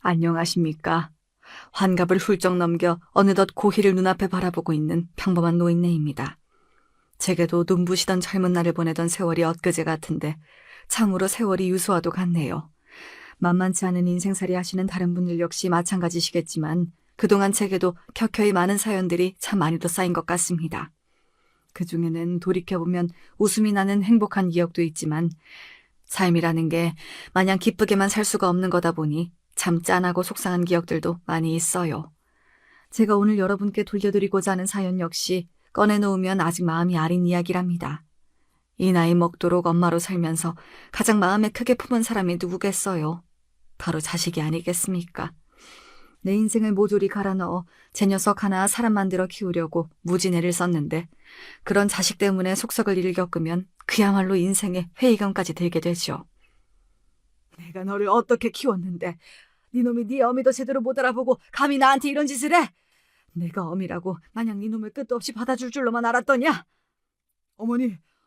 안녕하십니까. 환갑을 훌쩍 넘겨 어느덧 고희를 눈앞에 바라보고 있는 평범한 노인네입니다. 제게도 눈부시던 젊은 날을 보내던 세월이 엊그제 같은데 참으로 세월이 유수와도 같네요. 만만치 않은 인생살이 하시는 다른 분들 역시 마찬가지시겠지만 그동안 제게도 켜켜이 많은 사연들이 참 많이도 쌓인 것 같습니다. 그중에는 돌이켜보면 웃음이 나는 행복한 기억도 있지만 삶이라는 게 마냥 기쁘게만 살 수가 없는 거다 보니 참 짠하고 속상한 기억들도 많이 있어요. 제가 오늘 여러분께 돌려드리고자 하는 사연 역시 꺼내놓으면 아직 마음이 아린 이야기랍니다. 이 나이 먹도록 엄마로 살면서 가장 마음에 크게 품은 사람이 누구겠어요? 바로 자식이 아니겠습니까? 내 인생을 모조리 갈아 넣어 제 녀석 하나 사람 만들어 키우려고 무진애를 썼는데 그런 자식 때문에 속썩을 일을 겪으면 그야말로 인생에 회의감까지 들게 되죠. 내가 너를 어떻게 키웠는데 네 놈이 네 어미도 제대로 못 알아보고 감히 나한테 이런 짓을 해? 내가 어미라고 마냥 네 놈을 끝도 없이 받아줄 줄로만 알았더냐?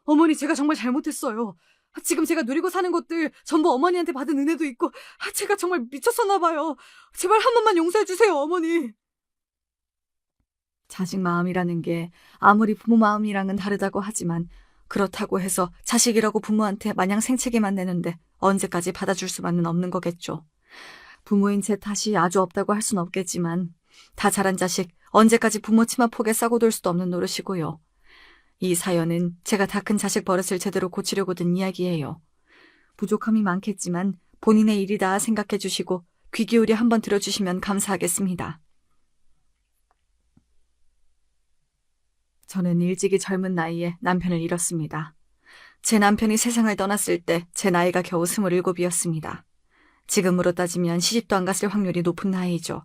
어머니 제가 정말 잘못했어요. 지금 제가 누리고 사는 것들 전부 어머니한테 받은 은혜도 있고 제가 정말 미쳤었나 봐요. 제발 한 번만 용서해 주세요, 어머니. 자식 마음이라는 게 아무리 부모 마음이랑은 다르다고 하지만 그렇다고 해서 자식이라고 부모한테 마냥 생채기만 내는데 언제까지 받아줄 수만은 없는 거겠죠. 부모인 제 탓이 아주 없다고 할 순 없겠지만 다 자란 자식 언제까지 부모 치마 폭에 싸고 돌 수도 없는 노릇이고요. 이 사연은 제가 다 큰 자식 버릇을 제대로 고치려고 든 이야기예요. 부족함이 많겠지만 본인의 일이다 생각해 주시고 귀 기울여 한번 들어주시면 감사하겠습니다. 저는 일찍이 젊은 나이에 남편을 잃었습니다. 제 남편이 세상을 떠났을 때 제 나이가 겨우 27이었습니다. 지금으로 따지면 시집도 안 갔을 확률이 높은 나이죠.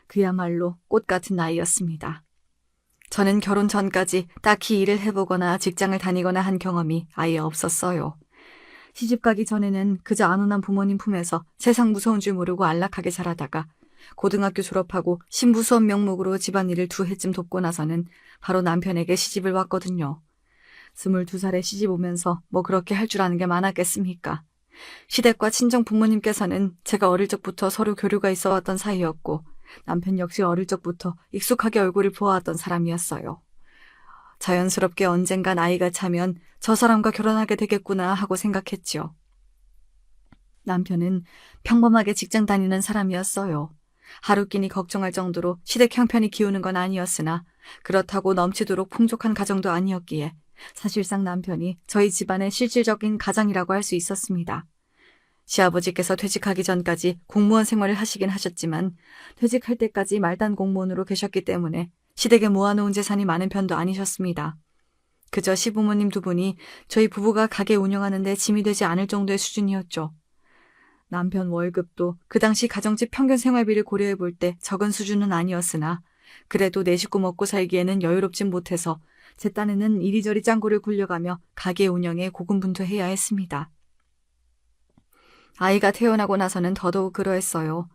그야말로 꽃 같은 나이였습니다. 저는 결혼 전까지 딱히 일을 해보거나 직장을 다니거나 한 경험이 아예 없었어요. 시집 가기 전에는 그저 안온한 부모님 품에서 세상 무서운 줄 모르고 안락하게 자라다가 고등학교 졸업하고 신부 수업 명목으로 집안일을 2해쯤 돕고 나서는 바로 남편에게 시집을 왔거든요. 22살에 시집 오면서 뭐 그렇게 할 줄 아는 게 많았겠습니까? 시댁과 친정 부모님께서는 제가 어릴 적부터 서로 교류가 있어 왔던 사이였고 남편 역시 어릴 적부터 익숙하게 얼굴을 보아왔던 사람이었어요. 자연스럽게 언젠가 나이가 차면 저 사람과 결혼하게 되겠구나 하고 생각했죠. 남편은 평범하게 직장 다니는 사람이었어요. 하루 끼니 걱정할 정도로 시댁 형편이 기우는 건 아니었으나 그렇다고 넘치도록 풍족한 가정도 아니었기에 사실상 남편이 저희 집안의 실질적인 가장이라고 할 수 있었습니다. 시아버지께서 퇴직하기 전까지 공무원 생활을 하시긴 하셨지만 퇴직할 때까지 말단 공무원으로 계셨기 때문에 시댁에 모아놓은 재산이 많은 편도 아니셨습니다. 그저 시부모님 2분이 저희 부부가 가게 운영하는 데 짐이 되지 않을 정도의 수준이었죠. 남편 월급도 그 당시 가정집 평균 생활비를 고려해 볼 때 적은 수준은 아니었으나 그래도 4식구 먹고 살기에는 여유롭진 못해서 제 딴에는 이리저리 짱구를 굴려가며 가게 운영에 고군분투해야 했습니다. 아이가 태어나고 나서는 더더욱 그러했어요.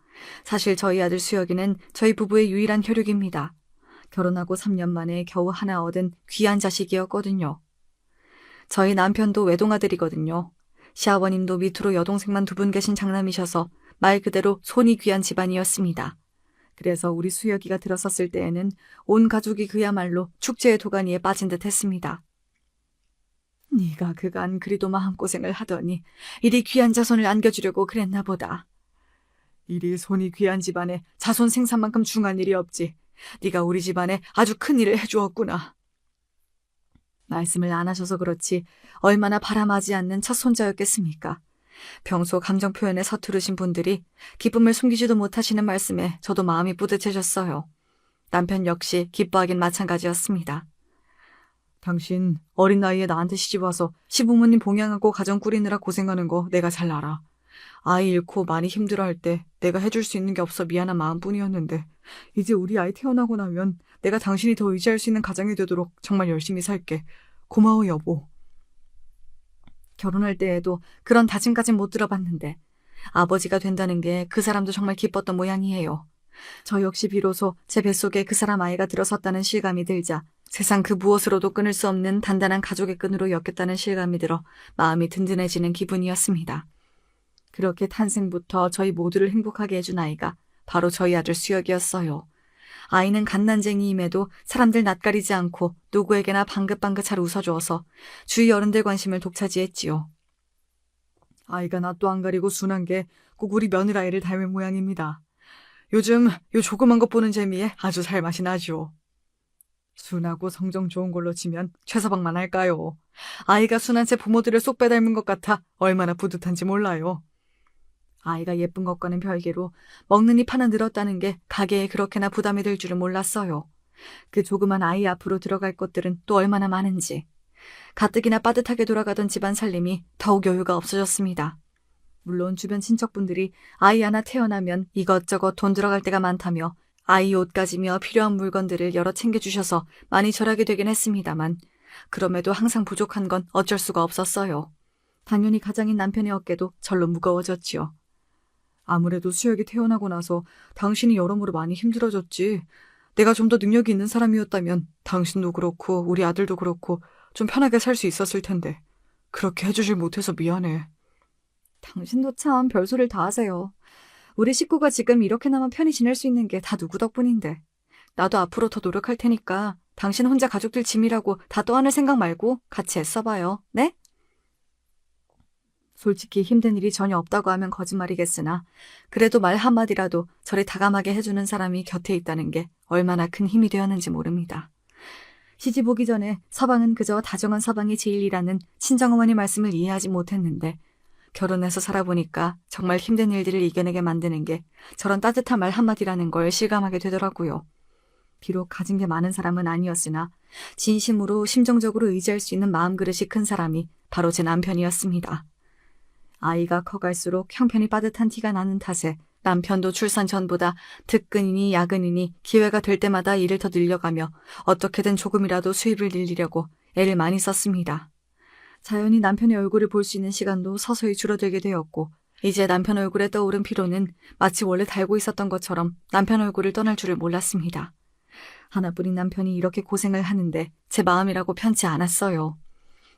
사실 저희 아들 수혁이는 저희 부부의 유일한 혈육입니다. 결혼하고 3년 만에 겨우 하나 얻은 귀한 자식이었거든요. 저희 남편도 외동아들이거든요. 시아버님도 밑으로 여동생만 2분 계신 장남이셔서 말 그대로 손이 귀한 집안이었습니다. 그래서 우리 수혁이가 들었었을 때에는 온 가족이 그야말로 축제의 도가니에 빠진 듯 했습니다. 네가 그간 그리도 마음고생을 하더니 이리 귀한 자손을 안겨주려고 그랬나 보다. 이리 손이 귀한 집안에 자손 생산만큼 중한 일이 없지. 네가 우리 집안에 아주 큰 일을 해주었구나. 말씀을 안 하셔서 그렇지 얼마나 바람하지 않는 첫 손자였겠습니까? 평소 감정 표현에 서투르신 분들이 기쁨을 숨기지도 못하시는 말씀에 저도 마음이 뿌듯해졌어요. 남편 역시 기뻐하긴 마찬가지였습니다. 당신 어린 나이에 나한테 시집와서 시부모님 봉양하고 가정 꾸리느라 고생하는 거 내가 잘 알아. 아이 잃고 많이 힘들어할 때 내가 해줄 수 있는 게 없어 미안한 마음뿐이었는데 이제 우리 아이 태어나고 나면 내가 당신이 더 의지할 수 있는 가장이 되도록 정말 열심히 살게. 고마워 여보. 결혼할 때에도 그런 다짐까진 못 들어봤는데 아버지가 된다는 게 그 사람도 정말 기뻤던 모양이에요. 저 역시 비로소 제 뱃속에 그 사람 아이가 들어섰다는 실감이 들자 세상 그 무엇으로도 끊을 수 없는 단단한 가족의 끈으로 엮였다는 실감이 들어 마음이 든든해지는 기분이었습니다. 그렇게 탄생부터 저희 모두를 행복하게 해준 아이가 바로 저희 아들 수혁이었어요. 아이는 갓난쟁이임에도 사람들 낯가리지 않고 누구에게나 방긋방긋 잘 웃어주어서 주위 어른들 관심을 독차지했지요. 아이가 낯도 안 가리고 순한 게 꼭 우리 며느라이를 닮은 모양입니다. 요즘 요 조그만 것 보는 재미에 아주 살맛이 나죠. 순하고 성정 좋은 걸로 치면 최서방만 할까요? 아이가 순한 채 부모들을 쏙 빼닮은 것 같아 얼마나 뿌듯한지 몰라요. 아이가 예쁜 것과는 별개로 먹는 입 하나 늘었다는 게 가게에 그렇게나 부담이 될 줄은 몰랐어요. 그 조그만 아이 앞으로 들어갈 것들은 또 얼마나 많은지. 가뜩이나 빠듯하게 돌아가던 집안 살림이 더욱 여유가 없어졌습니다. 물론 주변 친척분들이 아이 하나 태어나면 이것저것 돈 들어갈 때가 많다며 아이 옷가지며 필요한 물건들을 여러 챙겨주셔서 많이 절하게 되긴 했습니다만 그럼에도 항상 부족한 건 어쩔 수가 없었어요. 당연히 가장인 남편의 어깨도 절로 무거워졌지요. 아무래도 수혁이 태어나고 나서 당신이 여러모로 많이 힘들어졌지. 내가 좀 더 능력이 있는 사람이었다면 당신도 그렇고 우리 아들도 그렇고 좀 편하게 살 수 있었을 텐데 그렇게 해주질 못해서 미안해. 당신도 참 별소리를 다 하세요. 우리 식구가 지금 이렇게나마 편히 지낼 수 있는 게 다 누구 덕분인데. 나도 앞으로 더 노력할 테니까 당신 혼자 가족들 짐이라고 다 떠안을 생각 말고 같이 애써봐요. 네? 솔직히 힘든 일이 전혀 없다고 하면 거짓말이겠으나 그래도 말 한마디라도 저를 다감하게 해주는 사람이 곁에 있다는 게 얼마나 큰 힘이 되었는지 모릅니다. 시집 오기 전에 서방은 그저 다정한 서방이 제일이라는 친정어머니 말씀을 이해하지 못했는데 결혼해서 살아보니까 정말 힘든 일들을 이겨내게 만드는 게 저런 따뜻한 말 한마디라는 걸 실감하게 되더라고요. 비록 가진 게 많은 사람은 아니었으나 진심으로 심정적으로 의지할 수 있는 마음그릇이 큰 사람이 바로 제 남편이었습니다. 아이가 커갈수록 형편이 빠듯한 티가 나는 탓에 남편도 출산 전보다 특근이니 야근이니 기회가 될 때마다 일을 더 늘려가며 어떻게든 조금이라도 수입을 늘리려고 애를 많이 썼습니다. 자연히 남편의 얼굴을 볼 수 있는 시간도 서서히 줄어들게 되었고 이제 남편 얼굴에 떠오른 피로는 마치 원래 달고 있었던 것처럼 남편 얼굴을 떠날 줄을 몰랐습니다. 하나뿐인 남편이 이렇게 고생을 하는데 제 마음이라고 편치 않았어요.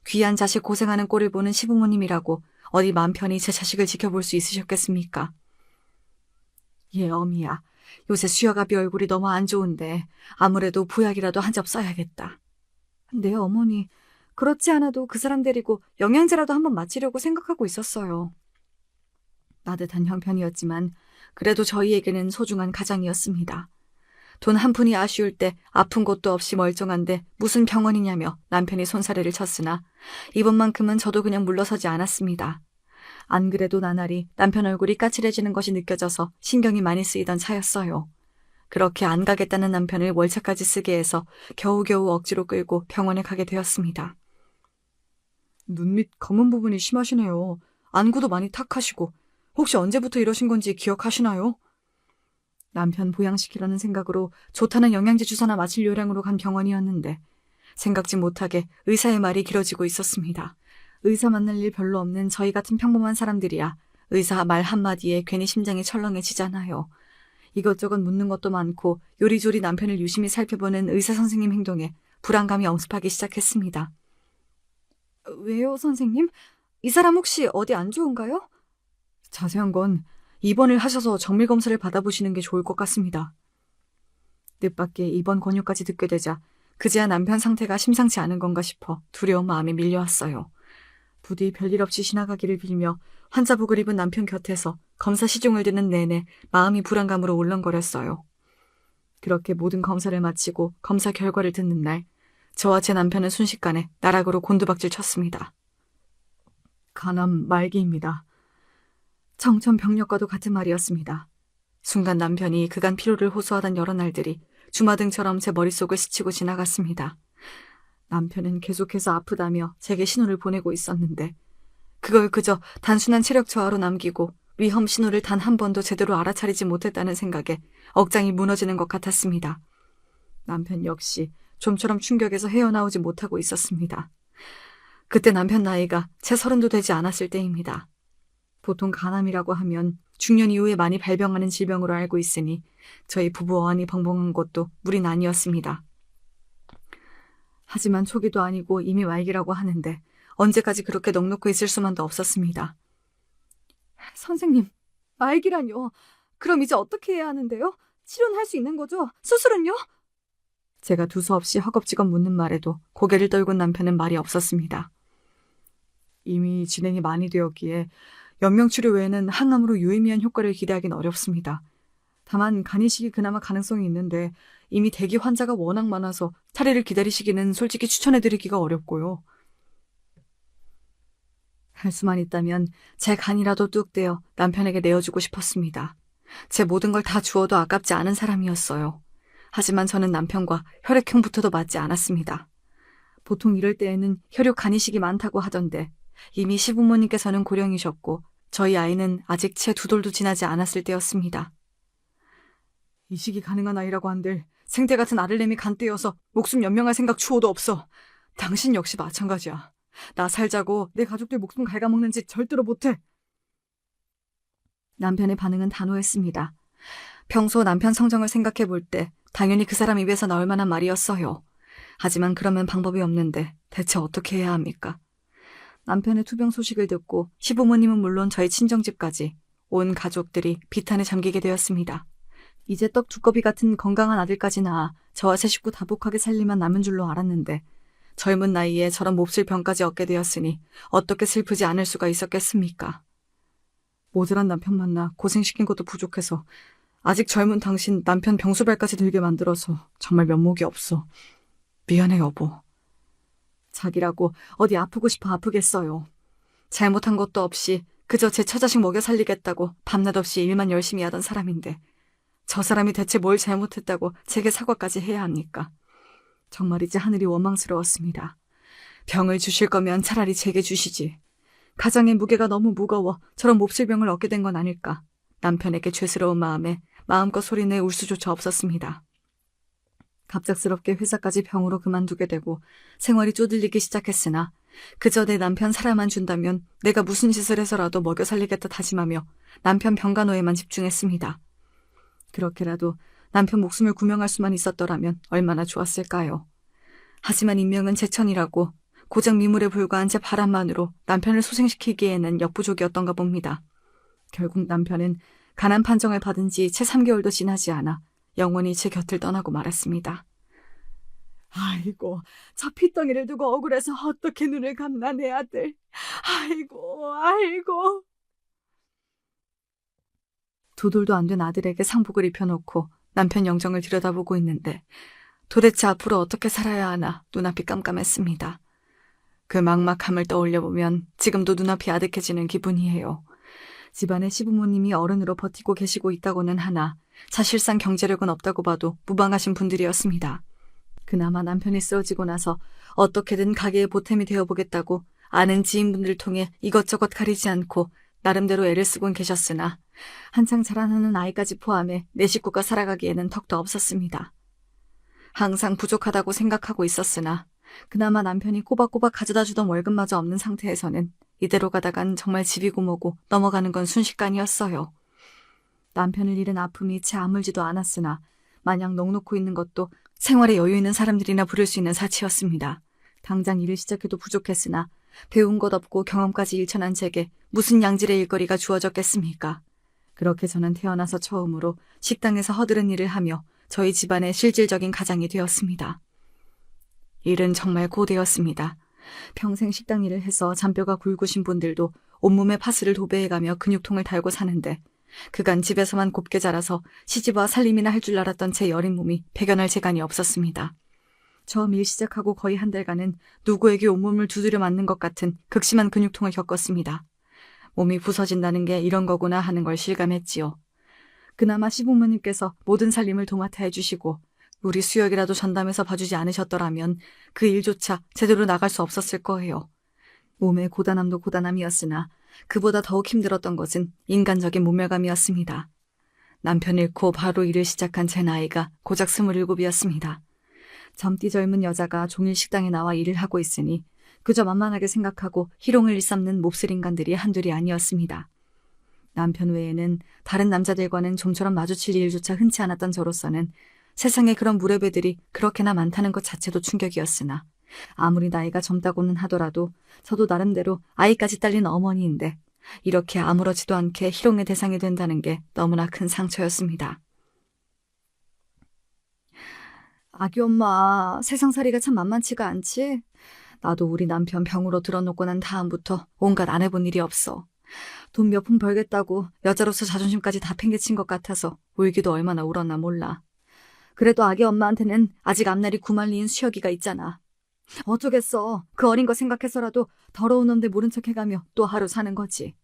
귀한 자식 고생하는 꼴을 보는 시부모님이라고 어디 마음 편히 제 자식을 지켜볼 수 있으셨겠습니까? 예, 어미야. 요새 수혁아비 얼굴이 너무 안 좋은데 아무래도 보약이라도 한 접 써야겠다. 네, 어머니. 그렇지 않아도 그 사람 데리고 영양제라도 한번 맞히려고 생각하고 있었어요. 따뜻한 형편이었지만 그래도 저희에게는 소중한 가장이었습니다. 돈 한 푼이 아쉬울 때 아픈 곳도 없이 멀쩡한데 무슨 병원이냐며 남편이 손사래를 쳤으나 이번만큼은 저도 그냥 물러서지 않았습니다. 안 그래도 나날이 남편 얼굴이 까칠해지는 것이 느껴져서 신경이 많이 쓰이던 차였어요. 그렇게 안 가겠다는 남편을 월차까지 쓰게 해서 겨우겨우 억지로 끌고 병원에 가게 되었습니다. 눈 밑 검은 부분이 심하시네요. 안구도 많이 탁하시고 혹시 언제부터 이러신 건지 기억하시나요? 남편 보양시키려는 생각으로 좋다는 영양제 주사나 맞을 요량으로 간 병원이었는데 생각지 못하게 의사의 말이 길어지고 있었습니다. 의사 만날 일 별로 없는 저희 같은 평범한 사람들이야 의사 말 한마디에 괜히 심장이 철렁해지잖아요. 이것저것 묻는 것도 많고 요리조리 남편을 유심히 살펴보는 의사 선생님 행동에 불안감이 엄습하기 시작했습니다. 왜요, 선생님? 이 사람 혹시 어디 안 좋은가요? 자세한 건 입원을 하셔서 정밀검사를 받아보시는 게 좋을 것 같습니다. 뜻밖의 입원 권유까지 듣게 되자 그제야 남편 상태가 심상치 않은 건가 싶어 두려운 마음이 밀려왔어요. 부디 별일 없이 지나가기를 빌며 환자복을 입은 남편 곁에서 검사 시중을 듣는 내내 마음이 불안감으로 울렁거렸어요. 그렇게 모든 검사를 마치고 검사 결과를 듣는 날 저와 제 남편은 순식간에 나락으로 곤두박질 쳤습니다. 간암 말기입니다. 청천벽력과도 같은 말이었습니다. 순간 남편이 그간 피로를 호소하던 여러 날들이 주마등처럼 제 머릿속을 스치고 지나갔습니다. 남편은 계속해서 아프다며 제게 신호를 보내고 있었는데 그걸 그저 단순한 체력 저하로 남기고 위험 신호를 단 한 번도 제대로 알아차리지 못했다는 생각에 억장이 무너지는 것 같았습니다. 남편 역시 좀처럼 충격에서 헤어나오지 못하고 있었습니다. 그때 남편 나이가 채 30도 되지 않았을 때입니다. 보통 간암이라고 하면 중년 이후에 많이 발병하는 질병으로 알고 있으니 저희 부부 어안이 벙벙한 것도 무리는 아니었습니다. 하지만 초기도 아니고 이미 말기라고 하는데 언제까지 그렇게 넋놓고 있을 수만도 없었습니다. 선생님, 말기란요. 그럼 이제 어떻게 해야 하는데요? 치료는 할 수 있는 거죠? 수술은요? 제가 두서없이 허겁지겁 묻는 말에도 고개를 떨군 남편은 말이 없었습니다. 이미 진행이 많이 되었기에 연명치료 외에는 항암으로 유의미한 효과를 기대하기는 어렵습니다. 다만 간이식이 그나마 가능성이 있는데 이미 대기 환자가 워낙 많아서 차례를 기다리시기는 솔직히 추천해드리기가 어렵고요. 할 수만 있다면 제 간이라도 뚝 떼어 남편에게 내어주고 싶었습니다. 제 모든 걸 다 주어도 아깝지 않은 사람이었어요. 하지만 저는 남편과 혈액형부터도 맞지 않았습니다. 보통 이럴 때에는 혈육 간이식이 많다고 하던데 이미 시부모님께서는 고령이셨고 저희 아이는 아직 채 2돌도 지나지 않았을 때였습니다. 이식이 가능한 아이라고 한들 생태 같은 아들내미 간떼여서 목숨 연명할 생각 추호도 없어. 당신 역시 마찬가지야. 나 살자고 내 가족들 목숨 갉아먹는 짓 절대로 못해. 남편의 반응은 단호했습니다. 평소 남편 성정을 생각해 볼 때 당연히 그 사람 입에서 나올 만한 말이었어요. 하지만 그러면 방법이 없는데 대체 어떻게 해야 합니까? 남편의 투병 소식을 듣고 시부모님은 물론 저희 친정집까지 온 가족들이 비탄에 잠기게 되었습니다. 이제 떡 두꺼비 같은 건강한 아들까지 낳아 저와 세 식구 다복하게 살리만 남은 줄로 알았는데 젊은 나이에 저런 몹쓸 병까지 얻게 되었으니 어떻게 슬프지 않을 수가 있었겠습니까? 모자란 남편 만나 고생시킨 것도 부족해서 아직 젊은 당신 남편 병수발까지 들게 만들어서 정말 면목이 없어. 미안해 여보. 자기라고 어디 아프고 싶어 아프겠어요. 잘못한 것도 없이 그저 제 처자식 먹여 살리겠다고 밤낮 없이 일만 열심히 하던 사람인데 저 사람이 대체 뭘 잘못했다고 제게 사과까지 해야 합니까? 정말이지 하늘이 원망스러웠습니다. 병을 주실 거면 차라리 제게 주시지. 가장의 무게가 너무 무거워 저런 몹쓸 병을 얻게 된 건 아닐까. 남편에게 죄스러운 마음에 마음껏 소리내 울 수조차 없었습니다. 갑작스럽게 회사까지 병으로 그만두게 되고 생활이 쪼들리기 시작했으나 그저 내 남편 살아만 준다면 내가 무슨 짓을 해서라도 먹여 살리겠다 다짐하며 남편 병간호에만 집중했습니다. 그렇게라도 남편 목숨을 구명할 수만 있었더라면 얼마나 좋았을까요. 하지만 인명은 제천이라고 고작 미물에 불과한 제 바람만으로 남편을 소생시키기에는 역부족이었던가 봅니다. 결국 남편은 가난 판정을 받은 지 채 3개월도 지나지 않아 영원히 제 곁을 떠나고 말았습니다. 아이고, 저 핏덩이를 두고 억울해서 어떻게 눈을 감나 내 아들. 아이고. 2돌도 안 된 아들에게 상복을 입혀놓고 남편 영정을 들여다보고 있는데 도대체 앞으로 어떻게 살아야 하나 눈앞이 깜깜했습니다. 그 막막함을 떠올려보면 지금도 눈앞이 아득해지는 기분이에요. 집안의 시부모님이 어른으로 버티고 계시고 있다고는 하나 사실상 경제력은 없다고 봐도 무방하신 분들이었습니다. 그나마 남편이 쓰러지고 나서 어떻게든 가게의 보탬이 되어보겠다고 아는 지인분들 통해 이것저것 가리지 않고 나름대로 애를 쓰곤 계셨으나 한창 자라나는 아이까지 포함해 내 식구가 살아가기에는 턱도 없었습니다. 항상 부족하다고 생각하고 있었으나 그나마 남편이 꼬박꼬박 가져다주던 월급마저 없는 상태에서는 이대로 가다간 정말 집이고 뭐고 넘어가는 건 순식간이었어요. 남편을 잃은 아픔이 채 아물지도 않았으나 마냥 넋놓고 있는 것도 생활에 여유 있는 사람들이나 부를 수 있는 사치였습니다. 당장 일을 시작해도 부족했으나 배운 것 없고 경험까지 일천한 제게 무슨 양질의 일거리가 주어졌겠습니까? 그렇게 저는 태어나서 처음으로 식당에서 허드렛 일을 하며 저희 집안의 실질적인 가장이 되었습니다. 일은 정말 고되었습니다. 평생 식당 일을 해서 잔뼈가 굵으신 분들도 온몸에 파스를 도배해가며 근육통을 달고 사는데 그간 집에서만 곱게 자라서 시집와 살림이나 할 줄 알았던 제 여린 몸이 배견할 재간이 없었습니다. 처음 일 시작하고 거의 한 달간은 누구에게 온몸을 두드려 맞는 것 같은 극심한 근육통을 겪었습니다. 몸이 부서진다는 게 이런 거구나 하는 걸 실감했지요. 그나마 시부모님께서 모든 살림을 도맡아 해주시고 우리 수혁이라도 전담해서 봐주지 않으셨더라면 그 일조차 제대로 나갈 수 없었을 거예요. 몸의 고단함도 고단함이었으나 그보다 더욱 힘들었던 것은 인간적인 모멸감이었습니다. 남편 잃고 바로 일을 시작한 제 나이가 고작 27이었습니다. 젊디 젊은 여자가 종일 식당에 나와 일을 하고 있으니 그저 만만하게 생각하고 희롱을 일삼는 몹쓸 인간들이 한둘이 아니었습니다. 남편 외에는 다른 남자들과는 좀처럼 마주칠 일조차 흔치 않았던 저로서는 세상에 그런 무례배들이 그렇게나 많다는 것 자체도 충격이었으나 아무리 나이가 젊다고는 하더라도 저도 나름대로 아이까지 딸린 어머니인데 이렇게 아무렇지도 않게 희롱의 대상이 된다는 게 너무나 큰 상처였습니다. 아기 엄마, 세상살이가 참 만만치가 않지? 나도 우리 남편 병으로 들어놓고 난 다음부터 온갖 안 해본 일이 없어. 돈 몇 푼 벌겠다고 여자로서 자존심까지 다 팽개친 것 같아서 울기도 얼마나 울었나 몰라. 그래도 아기 엄마한테는 아직 앞날이 구말리인 수혁이가 있잖아. 어쩌겠어. 그 어린 거 생각해서라도 더러운 놈들 모른 척 해가며 또 하루 사는 거지.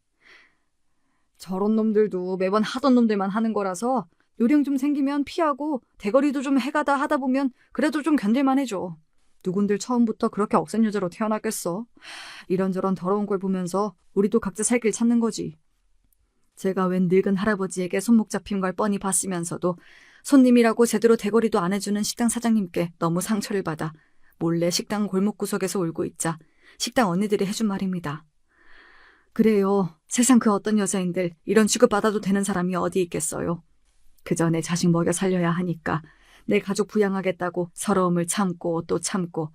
저런 놈들도 매번 하던 놈들만 하는 거라서 요령 좀 생기면 피하고 대거리도 좀 해가다 하다 보면 그래도 좀 견딜만 해줘. 누군들 처음부터 그렇게 억센 여자로 태어났겠어. 이런저런 더러운 걸 보면서 우리도 각자 살 길 찾는 거지. 제가 웬 늙은 할아버지에게 손목 잡힌 걸 뻔히 봤으면서도 손님이라고 제대로 대거리도 안 해주는 식당 사장님께 너무 상처를 받아 몰래 식당 골목구석에서 울고 있자 식당 언니들이 해준 말입니다. 그래요. 세상 그 어떤 여자인들 이런 취급받아도 되는 사람이 어디 있겠어요. 그저 내 자식 먹여 살려야 하니까 내 가족 부양하겠다고 서러움을 참고 또 참고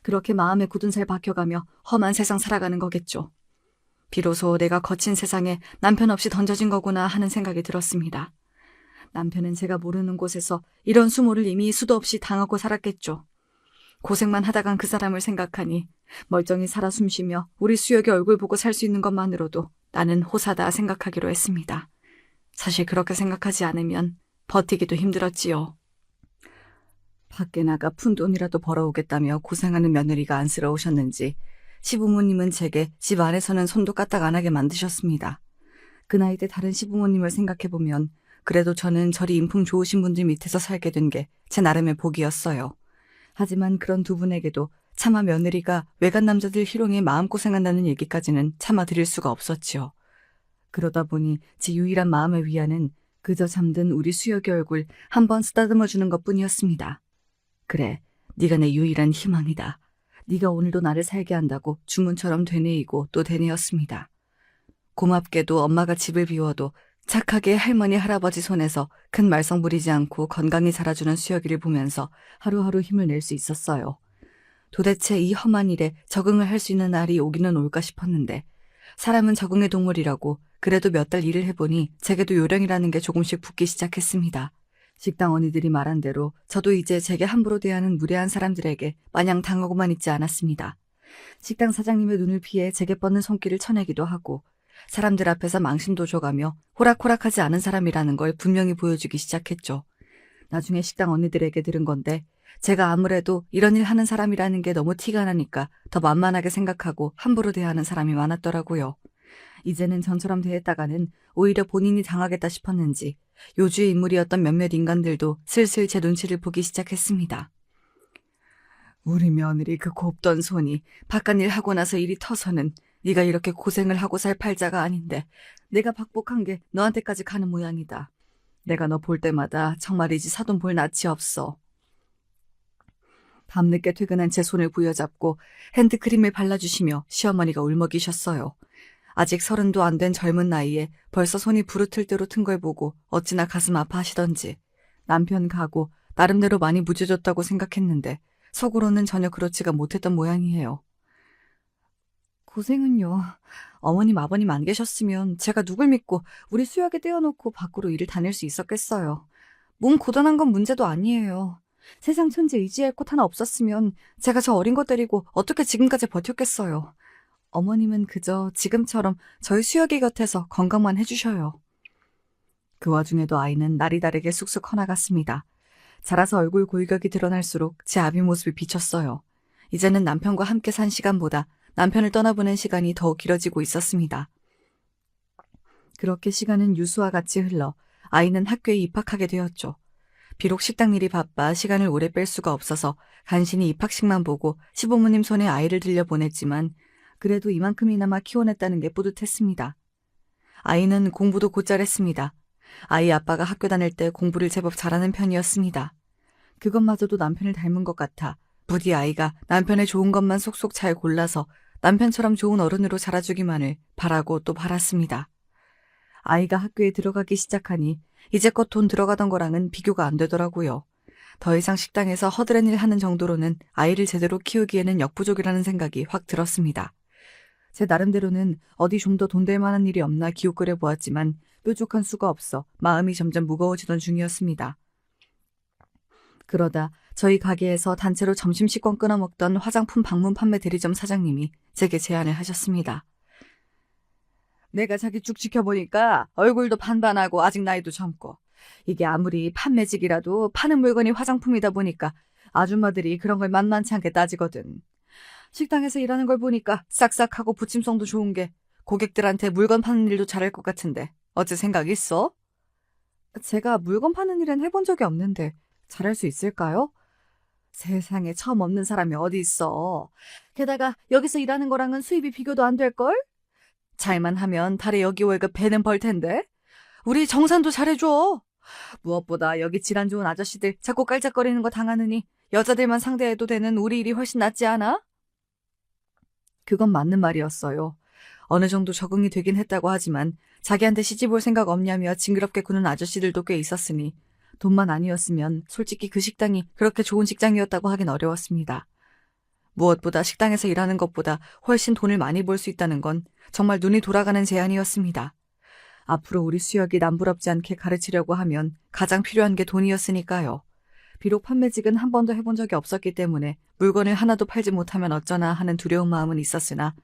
그렇게 마음에 굳은 살 박혀가며 험한 세상 살아가는 거겠죠. 비로소 내가 거친 세상에 남편 없이 던져진 거구나 하는 생각이 들었습니다. 남편은 제가 모르는 곳에서 이런 수모를 이미 수도 없이 당하고 살았겠죠. 고생만 하다간 그 사람을 생각하니 멀쩡히 살아 숨쉬며 우리 수혁의 얼굴 보고 살 수 있는 것만으로도 나는 호사다 생각하기로 했습니다. 사실 그렇게 생각하지 않으면 버티기도 힘들었지요. 밖에 나가 푼돈이라도 벌어오겠다며 고생하는 며느리가 안쓰러우셨는지 시부모님은 제게 집 안에서는 손도 까딱 안 하게 만드셨습니다. 그 나이 때 다른 시부모님을 생각해보면 그래도 저는 저리 인품 좋으신 분들 밑에서 살게 된 게 제 나름의 복이었어요. 하지만 그런 두 분에게도 차마 며느리가 외간 남자들 희롱에 마음고생한다는 얘기까지는 참아드릴 수가 없었지요. 그러다 보니 제 유일한 마음의 위안은 그저 잠든 우리 수혁의 얼굴 한번 쓰다듬어주는 것뿐이었습니다. 그래, 네가 내 유일한 희망이다. 네가 오늘도 나를 살게 한다고 주문처럼 되뇌이고 또 되뇌었습니다. 고맙게도 엄마가 집을 비워도 착하게 할머니 할아버지 손에서 큰 말썽 부리지 않고 건강히 자라주는 수혁이를 보면서 하루하루 힘을 낼 수 있었어요. 도대체 이 험한 일에 적응을 할 수 있는 날이 오기는 올까 싶었는데 사람은 적응의 동물이라고 그래도 몇 달 일을 해보니 제게도 요령이라는 게 조금씩 붙기 시작했습니다. 식당 언니들이 말한 대로 저도 이제 제게 함부로 대하는 무례한 사람들에게 마냥 당하고만 있지 않았습니다. 식당 사장님의 눈을 피해 제게 뻗는 손길을 쳐내기도 하고 사람들 앞에서 망신도 줘가며 호락호락하지 않은 사람이라는 걸 분명히 보여주기 시작했죠. 나중에 식당 언니들에게 들은 건데 제가 아무래도 이런 일 하는 사람이라는 게 너무 티가 나니까 더 만만하게 생각하고 함부로 대하는 사람이 많았더라고요. 이제는 전처럼 대했다가는 오히려 본인이 당하겠다 싶었는지 요주의 인물이었던 몇몇 인간들도 슬슬 제 눈치를 보기 시작했습니다. 우리 며느리 그 곱던 손이 바깥일 하고 나서 일이 터서는 네가 이렇게 고생을 하고 살 팔자가 아닌데 내가 박복한 게 너한테까지 가는 모양이다. 내가 너 볼 때마다 정말이지 사돈 볼 낯이 없어. 밤늦게 퇴근한 제 손을 부여잡고 핸드크림을 발라주시며 시어머니가 울먹이셨어요. 아직 30도 안 된 젊은 나이에 벌써 손이 부르틀 대로 튼 걸 보고 어찌나 가슴 아파하시던지 남편 가고 나름대로 많이 무죄졌다고 생각했는데 속으로는 전혀 그렇지가 못했던 모양이에요. 고생은요. 어머님 아버님 안 계셨으면 제가 누굴 믿고 우리 수혁에 떼어놓고 밖으로 일을 다닐 수 있었겠어요. 몸 고단한 건 문제도 아니에요. 세상 천지 의지할 곳 하나 없었으면 제가 저 어린 거 데리고 어떻게 지금까지 버텼겠어요. 어머님은 그저 지금처럼 저희 수혁이 곁에서 건강만 해주셔요. 그 와중에도 아이는 날이 다르게 쑥쑥 커나갔습니다. 자라서 얼굴 골격이 드러날수록 제 아비 모습이 비쳤어요. 이제는 남편과 함께 산 시간보다 남편을 떠나보낸 시간이 더욱 길어지고 있었습니다. 그렇게 시간은 유수와 같이 흘러 아이는 학교에 입학하게 되었죠. 비록 식당 일이 바빠 시간을 오래 뺄 수가 없어서 간신히 입학식만 보고 시부모님 손에 아이를 들려보냈지만 그래도 이만큼이나마 키워냈다는 게 뿌듯했습니다. 아이는 공부도 곧잘 했습니다. 아이 아빠가 학교 다닐 때 공부를 제법 잘하는 편이었습니다. 그것마저도 남편을 닮은 것 같아 부디 아이가 남편의 좋은 것만 속속 잘 골라서 남편처럼 좋은 어른으로 자라주기만을 바라고 또 바랐습니다. 아이가 학교에 들어가기 시작하니 이제껏 돈 들어가던 거랑은 비교가 안 되더라고요. 더 이상 식당에서 허드렛 일 하는 정도로는 아이를 제대로 키우기에는 역부족이라는 생각이 확 들었습니다. 제 나름대로는 어디 좀 더 돈 될 만한 일이 없나 기웃거려 보았지만 뾰족한 수가 없어 마음이 점점 무거워지던 중이었습니다. 그러다 저희 가게에서 단체로 점심식권 끊어먹던 화장품 방문 판매 대리점 사장님이 제게 제안을 하셨습니다. 내가 자기 쭉 지켜보니까 얼굴도 반반하고 아직 나이도 젊고 이게 아무리 판매직이라도 파는 물건이 화장품이다 보니까 아줌마들이 그런 걸 만만치 않게 따지거든. 식당에서 일하는 걸 보니까 싹싹하고 부침성도 좋은 게 고객들한테 물건 파는 일도 잘할 것 같은데 어째 생각 있어? 제가 물건 파는 일은 해본 적이 없는데 잘할 수 있을까요? 세상에 처음 없는 사람이 어디 있어. 게다가 여기서 일하는 거랑은 수입이 비교도 안 될걸? 잘만 하면 달에 여기 월급 배는 벌 텐데. 우리 정산도 잘해줘. 무엇보다 여기 질환 좋은 아저씨들 자꾸 깔짝거리는 거 당하느니 여자들만 상대해도 되는 우리 일이 훨씬 낫지 않아? 그건 맞는 말이었어요. 어느 정도 적응이 되긴 했다고 하지만 자기한테 시집 올 생각 없냐며 징그럽게 구는 아저씨들도 꽤 있었으니 돈만 아니었으면 솔직히 그 식당이 그렇게 좋은 직장이었다고 하긴 어려웠습니다. 무엇보다 식당에서 일하는 것보다 훨씬 돈을 많이 벌 수 있다는 건 정말 눈이 돌아가는 제안이었습니다. 앞으로 우리 수혁이 남부럽지 않게 가르치려고 하면 가장 필요한 게 돈이었으니까요. 비록 판매직은 한 번도 해본 적이 없었기 때문에 물건을 하나도 팔지 못하면 어쩌나 하는 두려운 마음은 있었으나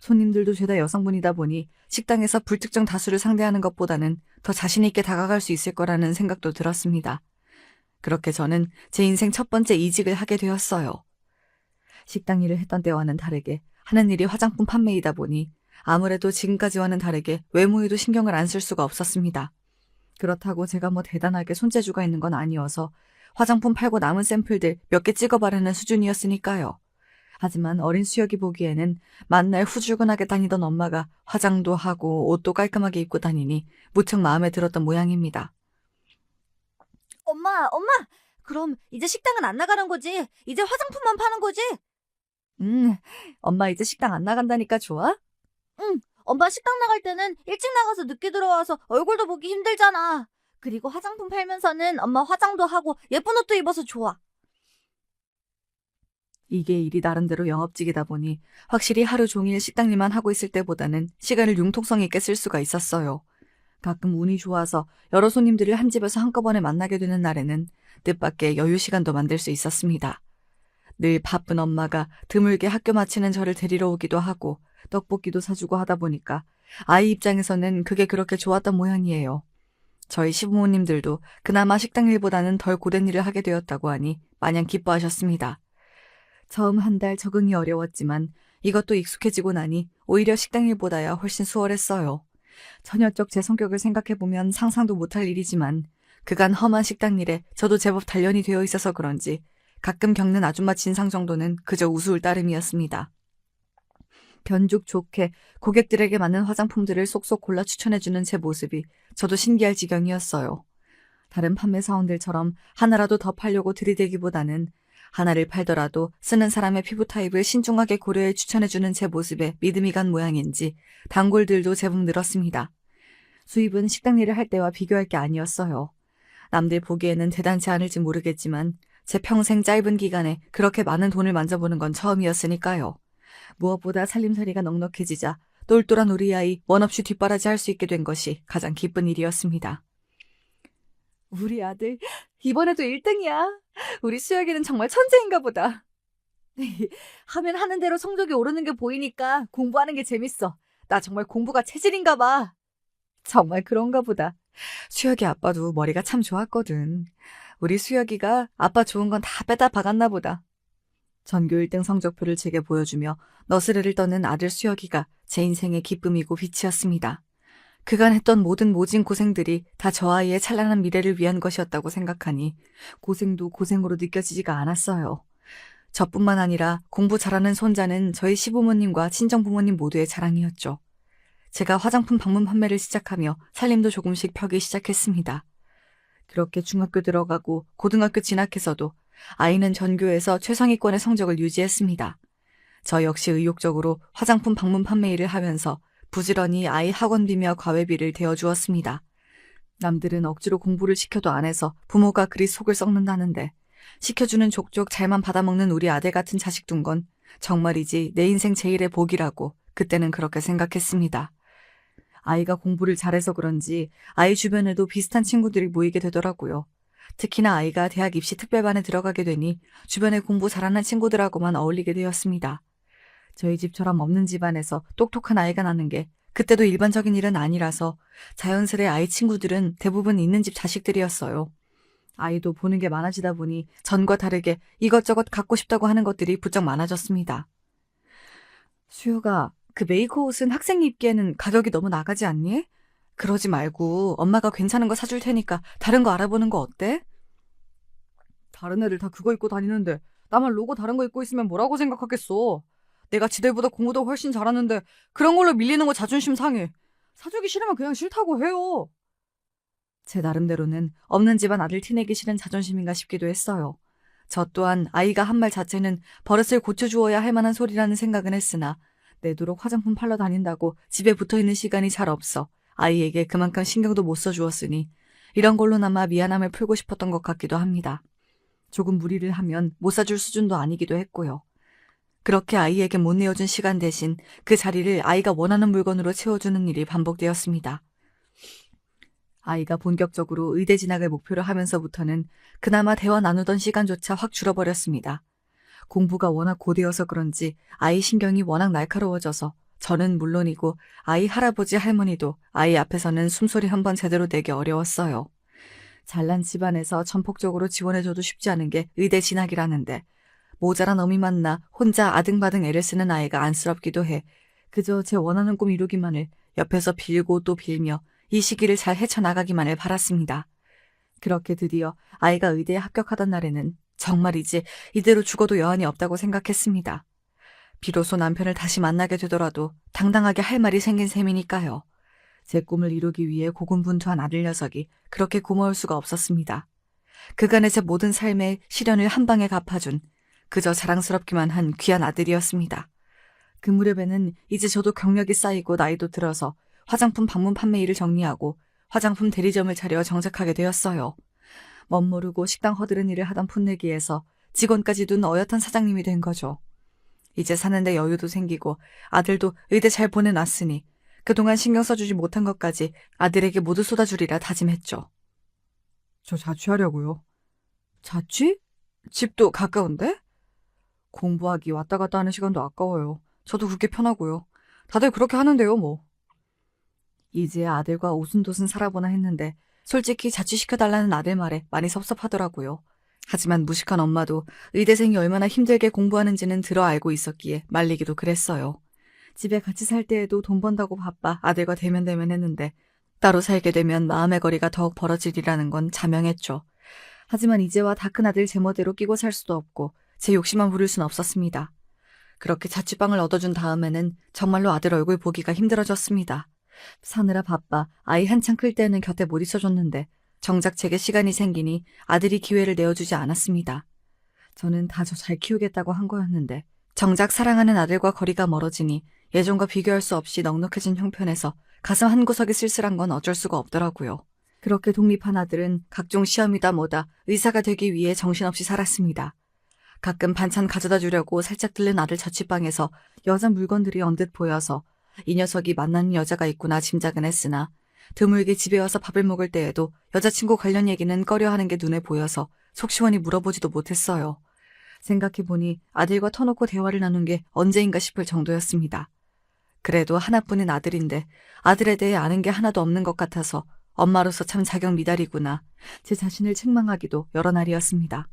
손님들도 죄다 여성분이다 보니 식당에서 불특정 다수를 상대하는 것보다는 더 자신 있게 다가갈 수 있을 거라는 생각도 들었습니다. 그렇게 저는 제 인생 첫 번째 이직을 하게 되었어요. 식당 일을 했던 때와는 다르게 하는 일이 화장품 판매이다 보니 아무래도 지금까지와는 다르게 외모에도 신경을 안 쓸 수가 없었습니다. 그렇다고 제가 뭐 대단하게 손재주가 있는 건 아니어서 화장품 팔고 남은 샘플들 몇 개 찍어 바르는 수준이었으니까요. 하지만 어린 수혁이 보기에는 만날 후줄근하게 다니던 엄마가 화장도 하고 옷도 깔끔하게 입고 다니니 무척 마음에 들었던 모양입니다. 엄마! 그럼 이제 식당은 안 나가는 거지? 이제 화장품만 파는 거지? 엄마 이제 식당 안 나간다니까 좋아? 응, 엄마 식당 나갈 때는 일찍 나가서 늦게 들어와서 얼굴도 보기 힘들잖아. 그리고 화장품 팔면서는 엄마 화장도 하고 예쁜 옷도 입어서 좋아. 이게 일이 나름대로 영업직이다 보니 확실히 하루 종일 식당 일만 하고 있을 때보다는 시간을 융통성 있게 쓸 수가 있었어요. 가끔 운이 좋아서 여러 손님들을 한 집에서 한꺼번에 만나게 되는 날에는 뜻밖의 여유 시간도 만들 수 있었습니다. 늘 바쁜 엄마가 드물게 학교 마치는 저를 데리러 오기도 하고 떡볶이도 사주고 하다 보니까 아이 입장에서는 그게 그렇게 좋았던 모양이에요. 저희 시부모님들도 그나마 식당 일보다는 덜 고된 일을 하게 되었다고 하니 마냥 기뻐하셨습니다. 처음 한 달 적응이 어려웠지만 이것도 익숙해지고 나니 오히려 식당 일보다야 훨씬 수월했어요. 처녀적 제 성격을 생각해보면 상상도 못할 일이지만 그간 험한 식당 일에 저도 제법 단련이 되어 있어서 그런지 가끔 겪는 아줌마 진상 정도는 그저 우스울 따름이었습니다. 변죽 좋게 고객들에게 맞는 화장품들을 쏙쏙 골라 추천해주는 제 모습이 저도 신기할 지경이었어요. 다른 판매 사원들처럼 하나라도 더 팔려고 들이대기보다는 하나를 팔더라도 쓰는 사람의 피부 타입을 신중하게 고려해 추천해주는 제 모습에 믿음이 간 모양인지 단골들도 제법 늘었습니다. 수입은 식당 일을 할 때와 비교할 게 아니었어요. 남들 보기에는 대단치 않을지 모르겠지만 제 평생 짧은 기간에 그렇게 많은 돈을 만져보는 건 처음이었으니까요. 무엇보다 살림살이가 넉넉해지자 똘똘한 우리 아이 원없이 뒷바라지 할 수 있게 된 것이 가장 기쁜 일이었습니다. 우리 아들 이번에도 1등이야. 우리 수혁이는 정말 천재인가 보다. 하면 하는 대로 성적이 오르는 게 보이니까 공부하는 게 재밌어. 나 정말 공부가 체질인가 봐. 정말 그런가 보다. 수혁이 아빠도 머리가 참 좋았거든. 우리 수혁이가 아빠 좋은 건 다 빼다 박았나 보다. 전교 1등 성적표를 제게 보여주며 너스레를 떠는 아들 수혁이가 제 인생의 기쁨이고 빛이었습니다. 그간 했던 모든 모진 고생들이 다 저 아이의 찬란한 미래를 위한 것이었다고 생각하니 고생도 고생으로 느껴지지가 않았어요. 저뿐만 아니라 공부 잘하는 손자는 저희 시부모님과 친정부모님 모두의 자랑이었죠. 제가 화장품 방문 판매를 시작하며 살림도 조금씩 펴기 시작했습니다. 그렇게 중학교 들어가고 고등학교 진학해서도 아이는 전교에서 최상위권의 성적을 유지했습니다. 저 역시 의욕적으로 화장품 방문 판매 일을 하면서 부지런히 아이 학원비며 과외비를 대어주었습니다. 남들은 억지로 공부를 시켜도 안 해서 부모가 그리 속을 썩는다는데 시켜주는 족족 잘만 받아먹는 우리 아들 같은 자식 둔 건 정말이지 내 인생 제일의 복이라고 그때는 그렇게 생각했습니다. 아이가 공부를 잘해서 그런지 아이 주변에도 비슷한 친구들이 모이게 되더라고요. 특히나 아이가 대학 입시 특별반에 들어가게 되니 주변에 공부 잘하는 친구들하고만 어울리게 되었습니다. 저희 집처럼 없는 집안에서 똑똑한 아이가 나는 게 그때도 일반적인 일은 아니라서 자연스레 아이 친구들은 대부분 있는 집 자식들이었어요. 아이도 보는 게 많아지다 보니 전과 다르게 이것저것 갖고 싶다고 하는 것들이 부쩍 많아졌습니다. 수효가, 그 메이커 옷은 학생이 입기에는 가격이 너무 나가지 않니? 그러지 말고 엄마가 괜찮은 거 사줄 테니까 다른 거 알아보는 거 어때? 다른 애들 다 그거 입고 다니는데 나만 로고 다른 거 입고 있으면 뭐라고 생각하겠어. 내가 지들보다 공부도 훨씬 잘하는데 그런 걸로 밀리는 거 자존심 상해. 사주기 싫으면 그냥 싫다고 해요. 제 나름대로는 없는 집안 아들 티내기 싫은 자존심인가 싶기도 했어요. 저 또한 아이가 한 말 자체는 버릇을 고쳐주어야 할 만한 소리라는 생각은 했으나 내도록 화장품 팔러 다닌다고 집에 붙어있는 시간이 잘 없어 아이에게 그만큼 신경도 못 써주었으니 이런 걸로나마 미안함을 풀고 싶었던 것 같기도 합니다. 조금 무리를 하면 못 사줄 수준도 아니기도 했고요. 그렇게 아이에게 못 내어준 시간 대신 그 자리를 아이가 원하는 물건으로 채워주는 일이 반복되었습니다. 아이가 본격적으로 의대 진학을 목표로 하면서부터는 그나마 대화 나누던 시간조차 확 줄어버렸습니다. 공부가 워낙 고되어서 그런지 아이 신경이 워낙 날카로워져서 저는 물론이고 아이 할아버지 할머니도 아이 앞에서는 숨소리 한 번 제대로 내기 어려웠어요. 잘난 집안에서 전폭적으로 지원해줘도 쉽지 않은 게 의대 진학이라는데 모자란 어미 만나 혼자 아등바등 애를 쓰는 아이가 안쓰럽기도 해 그저 제 원하는 꿈 이루기만을 옆에서 빌고 또 빌며 이 시기를 잘 헤쳐나가기만을 바랐습니다. 그렇게 드디어 아이가 의대에 합격하던 날에는 정말이지 이대로 죽어도 여한이 없다고 생각했습니다. 비로소 남편을 다시 만나게 되더라도 당당하게 할 말이 생긴 셈이니까요. 제 꿈을 이루기 위해 고군분투한 아들 녀석이 그렇게 고마울 수가 없었습니다. 그간의 제 모든 삶의 시련을 한 방에 갚아준 그저 자랑스럽기만 한 귀한 아들이었습니다. 그 무렵에는 이제 저도 경력이 쌓이고 나이도 들어서 화장품 방문 판매 일을 정리하고 화장품 대리점을 차려 정착하게 되었어요. 멋모르고 식당 허드렛 일을 하던 풋내기에서 직원까지 둔 어엿한 사장님이 된 거죠. 이제 사는데 여유도 생기고 아들도 의대 잘 보내놨으니 그동안 신경 써주지 못한 것까지 아들에게 모두 쏟아주리라 다짐했죠. 저 자취하려고요. 자취? 집도 가까운데? 공부하기 왔다 갔다 하는 시간도 아까워요. 저도 그렇게 편하고요. 다들 그렇게 하는데요, 뭐. 이제 아들과 오순도순 살아보나 했는데 솔직히 자취시켜달라는 아들 말에 많이 섭섭하더라고요. 하지만 무식한 엄마도 의대생이 얼마나 힘들게 공부하는지는 들어 알고 있었기에 말리기도 그랬어요. 집에 같이 살 때에도 돈 번다고 바빠 아들과 대면대면했는데 따로 살게 되면 마음의 거리가 더욱 벌어지리라는 건 자명했죠. 하지만 이제와 다 큰 아들 제멋대로 끼고 살 수도 없고 제 욕심만 부릴 순 없었습니다. 그렇게 자취방을 얻어준 다음에는 정말로 아들 얼굴 보기가 힘들어졌습니다. 사느라 바빠 아이 한창 클 때는 곁에 못 있어줬는데 정작 제게 시간이 생기니 아들이 기회를 내어주지 않았습니다. 저는 다 저 잘 키우겠다고 한 거였는데 정작 사랑하는 아들과 거리가 멀어지니 예전과 비교할 수 없이 넉넉해진 형편에서 가슴 한구석이 쓸쓸한 건 어쩔 수가 없더라고요. 그렇게 독립한 아들은 각종 시험이다 뭐다 의사가 되기 위해 정신없이 살았습니다. 가끔 반찬 가져다 주려고 살짝 들른 아들 자취방에서 여자 물건들이 언뜻 보여서 이 녀석이 만나는 여자가 있구나 짐작은 했으나 드물게 집에 와서 밥을 먹을 때에도 여자친구 관련 얘기는 꺼려하는 게 눈에 보여서 속 시원히 물어보지도 못했어요. 생각해보니 아들과 터놓고 대화를 나눈 게 언제인가 싶을 정도였습니다. 그래도 하나뿐인 아들인데 아들에 대해 아는 게 하나도 없는 것 같아서 엄마로서 참 자격 미달이구나 제 자신을 책망하기도 여러 날이었습니다.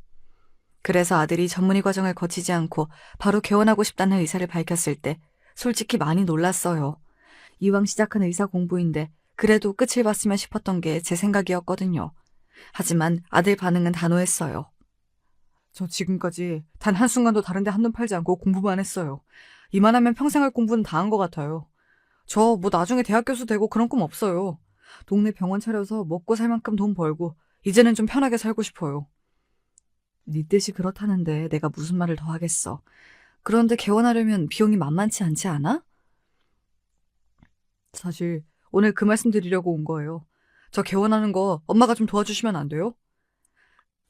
그래서 아들이 전문의 과정을 거치지 않고 바로 개원하고 싶다는 의사를 밝혔을 때 솔직히 많이 놀랐어요. 이왕 시작한 의사 공부인데 그래도 끝을 봤으면 싶었던 게 제 생각이었거든요. 하지만 아들 반응은 단호했어요. 저 지금까지 단 한순간도 다른 데 한눈 팔지 않고 공부만 했어요. 이만하면 평생 할 공부는 다 한 것 같아요. 저 뭐 나중에 대학 교수 되고 그런 꿈 없어요. 동네 병원 차려서 먹고 살 만큼 돈 벌고 이제는 좀 편하게 살고 싶어요. 네 뜻이 그렇다는데 내가 무슨 말을 더 하겠어. 그런데 개원하려면 비용이 만만치 않지 않아? 사실 오늘 그 말씀 드리려고 온 거예요. 저 개원하는 거 엄마가 좀 도와주시면 안 돼요?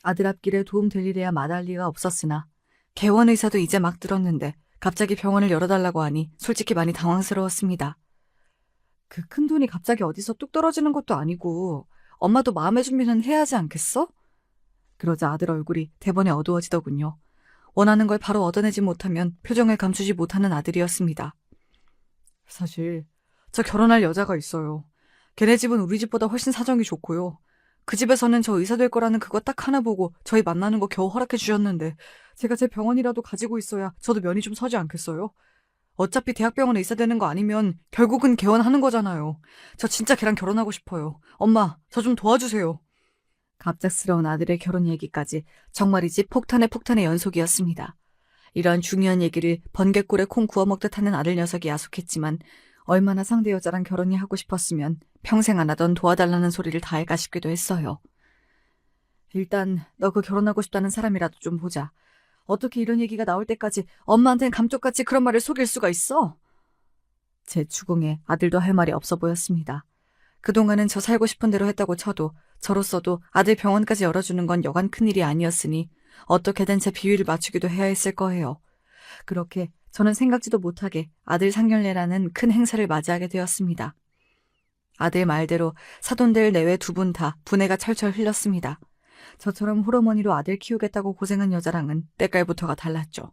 아들 앞길에 도움 될 일이야 마다할 리가 없었으나 개원 의사도 이제 막 들었는데 갑자기 병원을 열어달라고 하니 솔직히 많이 당황스러웠습니다. 그 큰 돈이 갑자기 어디서 뚝 떨어지는 것도 아니고 엄마도 마음의 준비는 해야 하지 않겠어? 그러자 아들 얼굴이 대번에 어두워지더군요. 원하는 걸 바로 얻어내지 못하면 표정을 감추지 못하는 아들이었습니다. 사실 저 결혼할 여자가 있어요. 걔네 집은 우리 집보다 훨씬 사정이 좋고요. 그 집에서는 저 의사 될 거라는 그거 딱 하나 보고 저희 만나는 거 겨우 허락해 주셨는데 제가 제 병원이라도 가지고 있어야 저도 면이 좀 서지 않겠어요? 어차피 대학병원에 있어야 되는 거 아니면 결국은 개원하는 거잖아요. 저 진짜 걔랑 결혼하고 싶어요. 엄마, 저 좀 도와주세요. 갑작스러운 아들의 결혼 얘기까지 정말이지 폭탄의 연속이었습니다. 이러한 중요한 얘기를 번갯골에 콩 구워 먹듯 하는 아들 녀석이 야속했지만 얼마나 상대 여자랑 결혼이 하고 싶었으면 평생 안 하던 도와달라는 소리를 다 할까 싶기도 했어요. 일단 너 그 결혼하고 싶다는 사람이라도 좀 보자. 어떻게 이런 얘기가 나올 때까지 엄마한텐 감쪽같이 그런 말을 속일 수가 있어? 제 추궁에 아들도 할 말이 없어 보였습니다. 그동안은 저 살고 싶은 대로 했다고 쳐도 저로서도 아들 병원까지 열어주는 건 여간 큰일이 아니었으니 어떻게든 제 비위를 맞추기도 해야 했을 거예요. 그렇게 저는 생각지도 못하게 아들 상견례라는 큰 행사를 맞이하게 되었습니다. 아들 말대로 사돈들 내외 두 분 다 분해가 철철 흘렀습니다. 저처럼 홀어머니로 아들 키우겠다고 고생한 여자랑은 때깔부터가 달랐죠.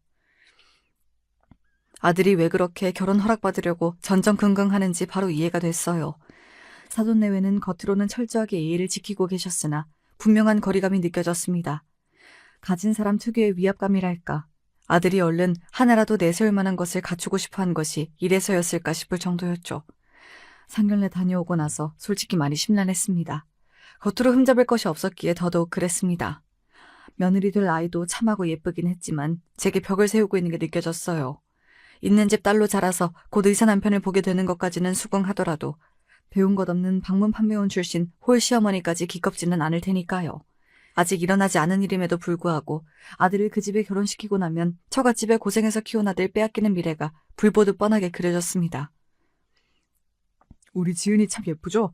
아들이 왜 그렇게 결혼 허락받으려고 전전긍긍하는지 바로 이해가 됐어요. 사돈 내외는 겉으로는 철저하게 예의를 지키고 계셨으나 분명한 거리감이 느껴졌습니다. 가진 사람 특유의 위압감이랄까. 아들이 얼른 하나라도 내세울 만한 것을 갖추고 싶어한 것이 이래서였을까 싶을 정도였죠. 상견례 다녀오고 나서 솔직히 많이 심란했습니다. 겉으로 흠잡을 것이 없었기에 더더욱 그랬습니다. 며느리 될 아이도 참하고 예쁘긴 했지만 제게 벽을 세우고 있는 게 느껴졌어요. 있는 집 딸로 자라서 곧 의사 남편을 보게 되는 것까지는 수긍하더라도 배운 것 없는 방문 판매원 출신 홀 시어머니까지 기껍지는 않을 테니까요. 아직 일어나지 않은 일임에도 불구하고 아들을 그 집에 결혼시키고 나면 처갓집에 고생해서 키운 아들 빼앗기는 미래가 불보듯 뻔하게 그려졌습니다. 우리 지은이 참 예쁘죠?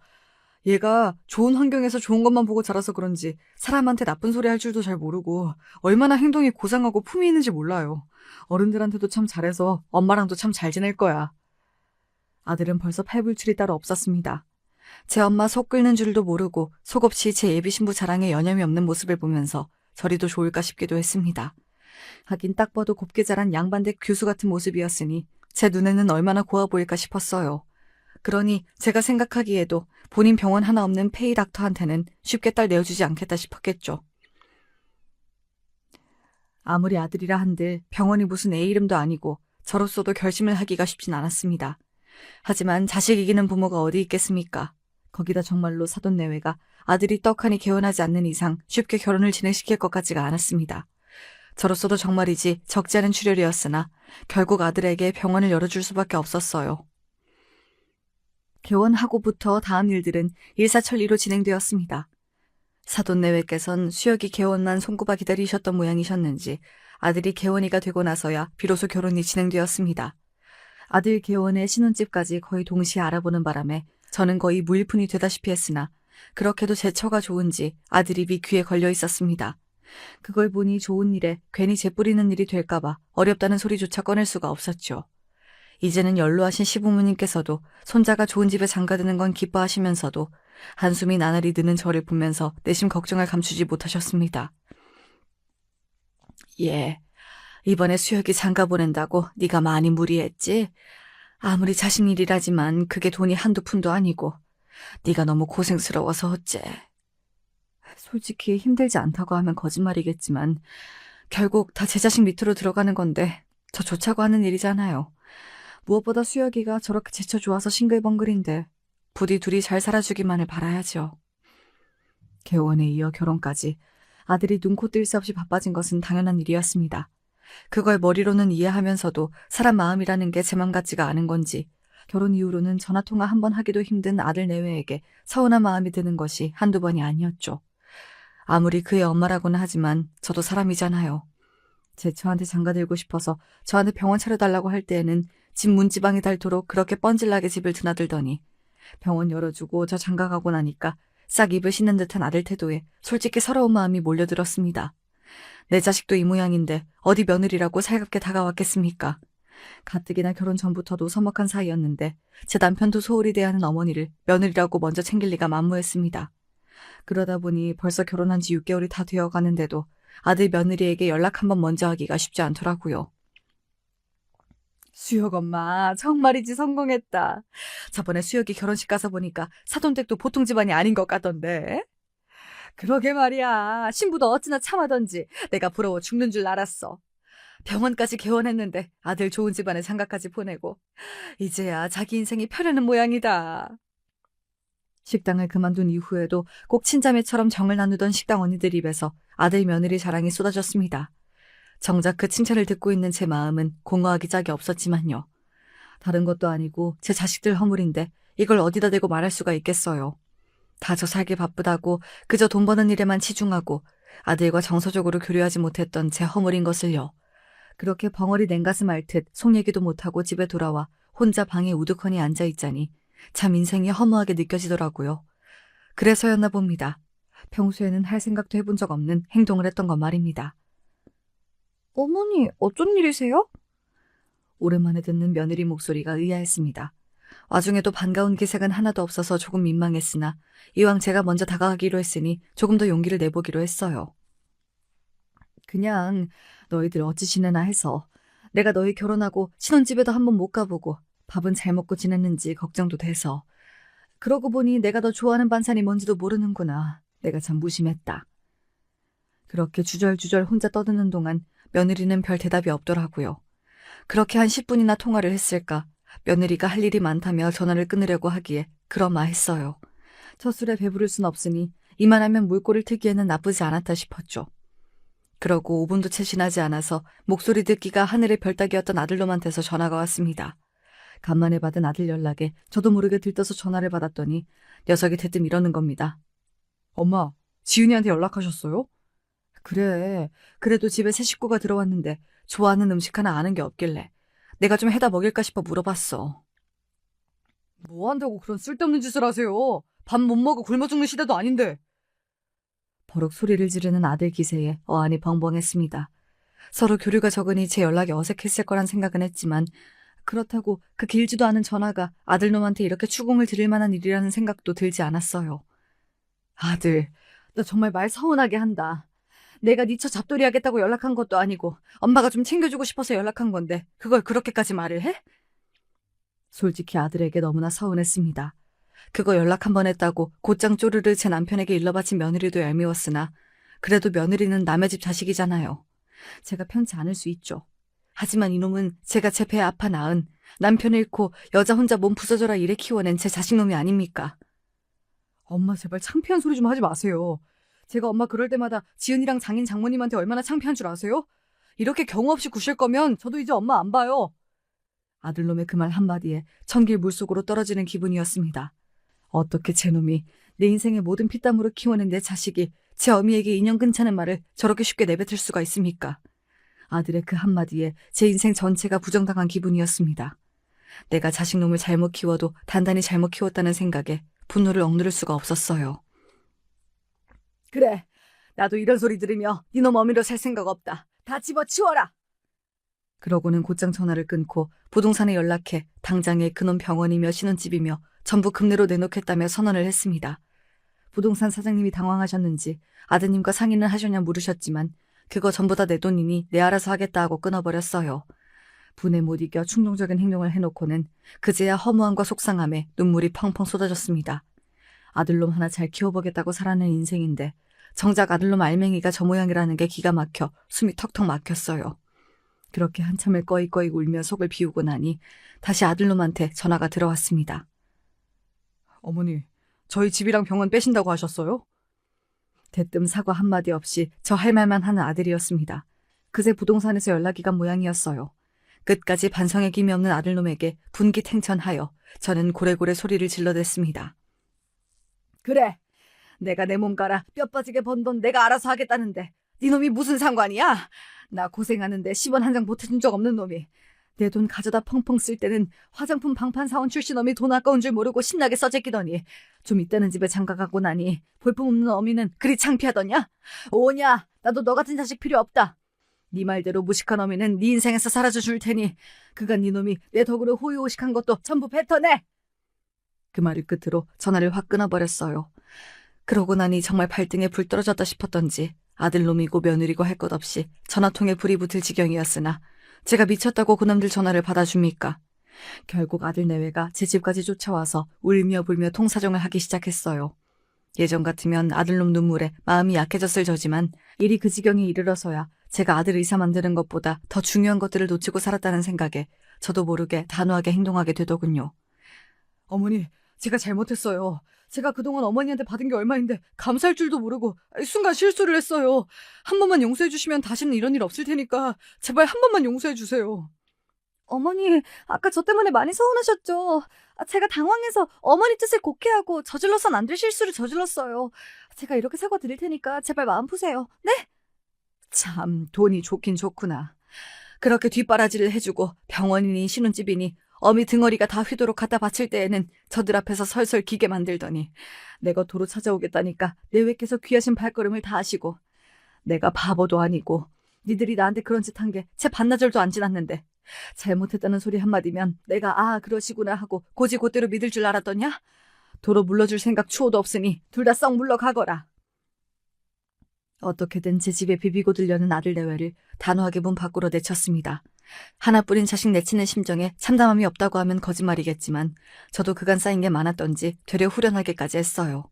얘가 좋은 환경에서 좋은 것만 보고 자라서 그런지 사람한테 나쁜 소리 할 줄도 잘 모르고 얼마나 행동이 고상하고 품위 있는지 몰라요. 어른들한테도 참 잘해서 엄마랑도 참 잘 지낼 거야. 아들은 벌써 팔불출이 따로 없었습니다. 제 엄마 속 끓는 줄도 모르고 속없이 제 예비 신부 자랑에 여념이 없는 모습을 보면서 저리도 좋을까 싶기도 했습니다. 하긴 딱 봐도 곱게 자란 양반댁 교수 같은 모습이었으니 제 눈에는 얼마나 고와 보일까 싶었어요. 그러니 제가 생각하기에도 본인 병원 하나 없는 페이 닥터한테는 쉽게 딸 내어주지 않겠다 싶었겠죠. 아무리 아들이라 한들 병원이 무슨 애 이름도 아니고 저로서도 결심을 하기가 쉽진 않았습니다. 하지만 자식 이기는 부모가 어디 있겠습니까? 거기다 정말로 사돈 내외가 아들이 떡하니 개원하지 않는 이상 쉽게 결혼을 진행시킬 것 같지가 않았습니다. 저로서도 정말이지 적지 않은 출혈이었으나 결국 아들에게 병원을 열어줄 수밖에 없었어요. 개원하고부터 다음 일들은 일사천리로 진행되었습니다. 사돈 내외께선 수혁이 개원만 손꼽아 기다리셨던 모양이셨는지 아들이 개원이가 되고 나서야 비로소 결혼이 진행되었습니다. 아들 개원의 신혼집까지 거의 동시에 알아보는 바람에 저는 거의 무일푼이 되다시피 했으나 그렇게도 제 처가 좋은지 아들 입이 귀에 걸려 있었습니다. 그걸 보니 좋은 일에 괜히 재뿌리는 일이 될까봐 어렵다는 소리조차 꺼낼 수가 없었죠. 이제는 연로하신 시부모님께서도 손자가 좋은 집에 장가드는 건 기뻐하시면서도 한숨이 나날이 드는 저를 보면서 내심 걱정을 감추지 못하셨습니다. 예, 이번에 수혁이 장가 보낸다고 네가 많이 무리했지? 아무리 자식 일이라지만 그게 돈이 한두 푼도 아니고 네가 너무 고생스러워서 어째. 솔직히 힘들지 않다고 하면 거짓말이겠지만 결국 다 제 자식 밑으로 들어가는 건데 저 좋자고 하는 일이잖아요. 무엇보다 수혁이가 저렇게 제쳐 좋아서 싱글벙글인데 부디 둘이 잘 살아주기만을 바라야죠. 개원에 이어 결혼까지 아들이 눈코 뜰 새 없이 바빠진 것은 당연한 일이었습니다. 그걸 머리로는 이해하면서도 사람 마음이라는 게 제 맘 같지가 않은 건지 결혼 이후로는 전화통화 한 번 하기도 힘든 아들 내외에게 서운한 마음이 드는 것이 한두 번이 아니었죠. 아무리 그의 엄마라고는 하지만 저도 사람이잖아요. 제 처한테 장가들고 싶어서 저한테 병원 차려달라고 할 때에는 집 문지방이 닳도록 그렇게 뻔질나게 집을 드나들더니 병원 열어주고 저 장가가고 나니까 싹 입을 씻는 듯한 아들 태도에 솔직히 서러운 마음이 몰려들었습니다. 내 자식도 이 모양인데 어디 며느리라고 살갑게 다가왔겠습니까? 가뜩이나 결혼 전부터도 서먹한 사이였는데 제 남편도 소홀히 대하는 어머니를 며느리라고 먼저 챙길 리가 만무했습니다. 그러다 보니 벌써 결혼한 지 6개월이 다 되어 가는데도 아들 며느리에게 연락 한번 먼저 하기가 쉽지 않더라고요. 수혁 엄마, 정말이지 성공했다. 저번에 수혁이 결혼식 가서 보니까 사돈댁도 보통 집안이 아닌 것 같던데. 그러게 말이야. 신부도 어찌나 참하던지 내가 부러워 죽는 줄 알았어. 병원까지 개원했는데 아들 좋은 집안에 장가까지 보내고 이제야 자기 인생이 펴려는 모양이다. 식당을 그만둔 이후에도 꼭 친자매처럼 정을 나누던 식당 언니들 입에서 아들 며느리 자랑이 쏟아졌습니다. 정작 그 칭찬을 듣고 있는 제 마음은 공허하기 짝이 없었지만요. 다른 것도 아니고 제 자식들 허물인데 이걸 어디다 대고 말할 수가 있겠어요. 다 저 살기 바쁘다고 그저 돈 버는 일에만 치중하고 아들과 정서적으로 교류하지 못했던 제 허물인 것을요. 그렇게 벙어리 냉가슴 앓듯 속 얘기도 못하고 집에 돌아와 혼자 방에 우두커니 앉아있자니 참 인생이 허무하게 느껴지더라고요. 그래서였나 봅니다. 평소에는 할 생각도 해본 적 없는 행동을 했던 것 말입니다. 어머니, 어쩐 일이세요? 오랜만에 듣는 며느리 목소리가 의아했습니다. 와중에도 반가운 기색은 하나도 없어서 조금 민망했으나 이왕 제가 먼저 다가가기로 했으니 조금 더 용기를 내보기로 했어요. 그냥 너희들 어찌 지내나 해서 내가 너희 결혼하고 신혼집에도 한번 못 가보고 밥은 잘 먹고 지냈는지 걱정도 돼서 그러고 보니 내가 더 좋아하는 반찬이 뭔지도 모르는구나. 내가 참 무심했다. 그렇게 주절주절 혼자 떠드는 동안 며느리는 별 대답이 없더라고요. 그렇게 한 10분이나 통화를 했을까 며느리가 할 일이 많다며 전화를 끊으려고 하기에 그러마했어요. 첫 술에 배부를 순 없으니 이만하면 물꼬를 트기에는 나쁘지 않았다 싶었죠. 그러고 5분도 채 지나지 않아서 목소리 듣기가 하늘의 별 따기였던 아들놈한테서 전화가 왔습니다. 간만에 받은 아들 연락에 저도 모르게 들떠서 전화를 받았더니 녀석이 대뜸 이러는 겁니다. 엄마, 지은이한테 연락하셨어요? 그래, 그래도 집에 새 식구가 들어왔는데 좋아하는 음식 하나 아는 게 없길래 내가 좀 해다 먹일까 싶어 물어봤어. 뭐 한다고 그런 쓸데없는 짓을 하세요? 밥 못 먹어 굶어 죽는 시대도 아닌데. 버럭 소리를 지르는 아들 기세에 어안이 벙벙했습니다. 서로 교류가 적으니 제 연락이 어색했을 거란 생각은 했지만 그렇다고 그 길지도 않은 전화가 아들놈한테 이렇게 추궁을 드릴 만한 일이라는 생각도 들지 않았어요. 아들, 너 정말 말 서운하게 한다. 내가 네 처 잡돌이 하겠다고 연락한 것도 아니고 엄마가 좀 챙겨주고 싶어서 연락한 건데 그걸 그렇게까지 말을 해? 솔직히 아들에게 너무나 서운했습니다. 그거 연락 한 번 했다고 곧장 쪼르르 제 남편에게 일러바친 며느리도 얄미웠으나 그래도 며느리는 남의 집 자식이잖아요. 제가 편치 않을 수 있죠. 하지만 이놈은 제가 제 배 아파 낳은 남편 잃고 여자 혼자 몸 부서져라 이래 키워낸 제 자식놈이 아닙니까? 엄마 제발 창피한 소리 좀 하지 마세요. 제가 엄마 그럴 때마다 지은이랑 장인 장모님한테 얼마나 창피한 줄 아세요? 이렇게 경우 없이 구실 거면 저도 이제 엄마 안 봐요. 아들놈의 그 말 한마디에 천길 물속으로 떨어지는 기분이었습니다. 어떻게 제 놈이 내 인생의 모든 피땀으로 키워낸 내 자식이 제 어미에게 인연 끊자는 말을 저렇게 쉽게 내뱉을 수가 있습니까? 아들의 그 한마디에 제 인생 전체가 부정당한 기분이었습니다. 내가 자식놈을 잘못 키워도 단단히 잘못 키웠다는 생각에 분노를 억누를 수가 없었어요. 그래, 나도 이런 소리 들으며 니놈 어미로 살 생각 없다. 다 집어치워라. 그러고는 곧장 전화를 끊고 부동산에 연락해 당장에 그놈 병원이며 신혼집이며 전부 금내로 내놓겠다며 선언을 했습니다. 부동산 사장님이 당황하셨는지 아드님과 상의는 하셨냐 물으셨지만 그거 전부 다 내 돈이니 내 알아서 하겠다 하고 끊어버렸어요. 분에 못 이겨 충동적인 행동을 해놓고는 그제야 허무함과 속상함에 눈물이 펑펑 쏟아졌습니다. 아들놈 하나 잘 키워보겠다고 살아낸 인생인데 정작 아들놈 알맹이가 저 모양이라는 게 기가 막혀 숨이 턱턱 막혔어요. 그렇게 한참을 꺼이꺼이 울며 속을 비우고 나니 다시 아들놈한테 전화가 들어왔습니다. 어머니, 저희 집이랑 병원 빼신다고 하셨어요? 대뜸 사과 한마디 없이 저 할 말만 하는 아들이었습니다. 그새 부동산에서 연락이 간 모양이었어요. 끝까지 반성의 김이 없는 아들놈에게 분기탱천하여 저는 고래고래 소리를 질러댔습니다. 그래, 내가 내 몸 갈아 뼈 빠지게 번 돈 내가 알아서 하겠다는데 네 놈이 무슨 상관이야? 나 고생하는데 10원 한 장 보태준 적 없는 놈이 내 돈 가져다 펑펑 쓸 때는 화장품 방판 사원 출신 어미 돈 아까운 줄 모르고 신나게 써제끼더니 좀 있다는 집에 장가가고 나니 볼품없는 어미는 그리 창피하더냐? 오냐, 나도 너 같은 자식 필요 없다. 네 말대로 무식한 어미는 네 인생에서 사라져 줄 테니 그간 네 놈이 내 덕으로 호의호식한 것도 전부 뱉어내. 그 말을 끝으로 전화를 확 끊어버렸어요. 그러고 나니 정말 발등에 불 떨어졌다 싶었던지 아들놈이고 며느리고 할 것 없이 전화통에 불이 붙을 지경이었으나 제가 미쳤다고 그놈들 전화를 받아줍니까? 결국 아들 내외가 제 집까지 쫓아와서 울며 불며 통사정을 하기 시작했어요. 예전 같으면 아들놈 눈물에 마음이 약해졌을 저지만 일이 그 지경에 이르러서야 제가 아들 의사 만드는 것보다 더 중요한 것들을 놓치고 살았다는 생각에 저도 모르게 단호하게 행동하게 되더군요. 어머니, 제가 잘못했어요. 제가 그동안 어머니한테 받은 게 얼마인데 감사할 줄도 모르고 순간 실수를 했어요. 한 번만 용서해 주시면 다시는 이런 일 없을 테니까 제발 한 번만 용서해 주세요. 어머니, 아까 저 때문에 많이 서운하셨죠? 제가 당황해서 어머니 뜻을 곡해하고 저질러선 안 될 실수를 저질렀어요. 제가 이렇게 사과드릴 테니까 제발 마음 푸세요. 네? 참, 돈이 좋긴 좋구나. 그렇게 뒷바라지를 해주고 병원이니 신혼집이니 어미 등어리가 다 휘도록 갖다 바칠 때에는 저들 앞에서 설설 기게 만들더니 내가 도로 찾아오겠다니까 내외께서 귀하신 발걸음을 다 하시고 내가 바보도 아니고 니들이 나한테 그런 짓 한 게 채 반나절도 안 지났는데 잘못했다는 소리 한마디면 내가 그러시구나 하고 고지고대로 믿을 줄 알았더냐? 도로 물러줄 생각 추호도 없으니 둘 다 썩 물러가거라. 어떻게든 제 집에 비비고 들려는 아들 내외를 단호하게 문 밖으로 내쳤습니다. 하나뿐인 자식 내치는 심정에 참담함이 없다고 하면 거짓말이겠지만 저도 그간 쌓인 게 많았던지 되려 후련하게까지 했어요.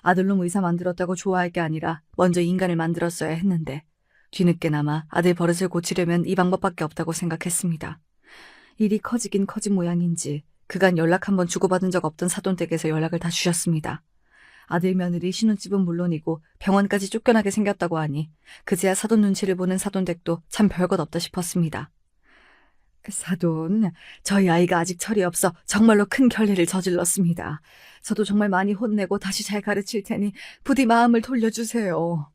아들놈 의사 만들었다고 좋아할 게 아니라 먼저 인간을 만들었어야 했는데 뒤늦게나마 아들 버릇을 고치려면 이 방법밖에 없다고 생각했습니다. 일이 커지긴 커진 모양인지 그간 연락 한번 주고받은 적 없던 사돈댁에서 연락을 다 주셨습니다. 아들 며느리 신혼집은 물론이고 병원까지 쫓겨나게 생겼다고 하니 그제야 사돈 눈치를 보는 사돈댁도 참 별것 없다 싶었습니다. 사돈, 저희 아이가 아직 철이 없어 정말로 큰 결례를 저질렀습니다. 저도 정말 많이 혼내고 다시 잘 가르칠 테니 부디 마음을 돌려주세요.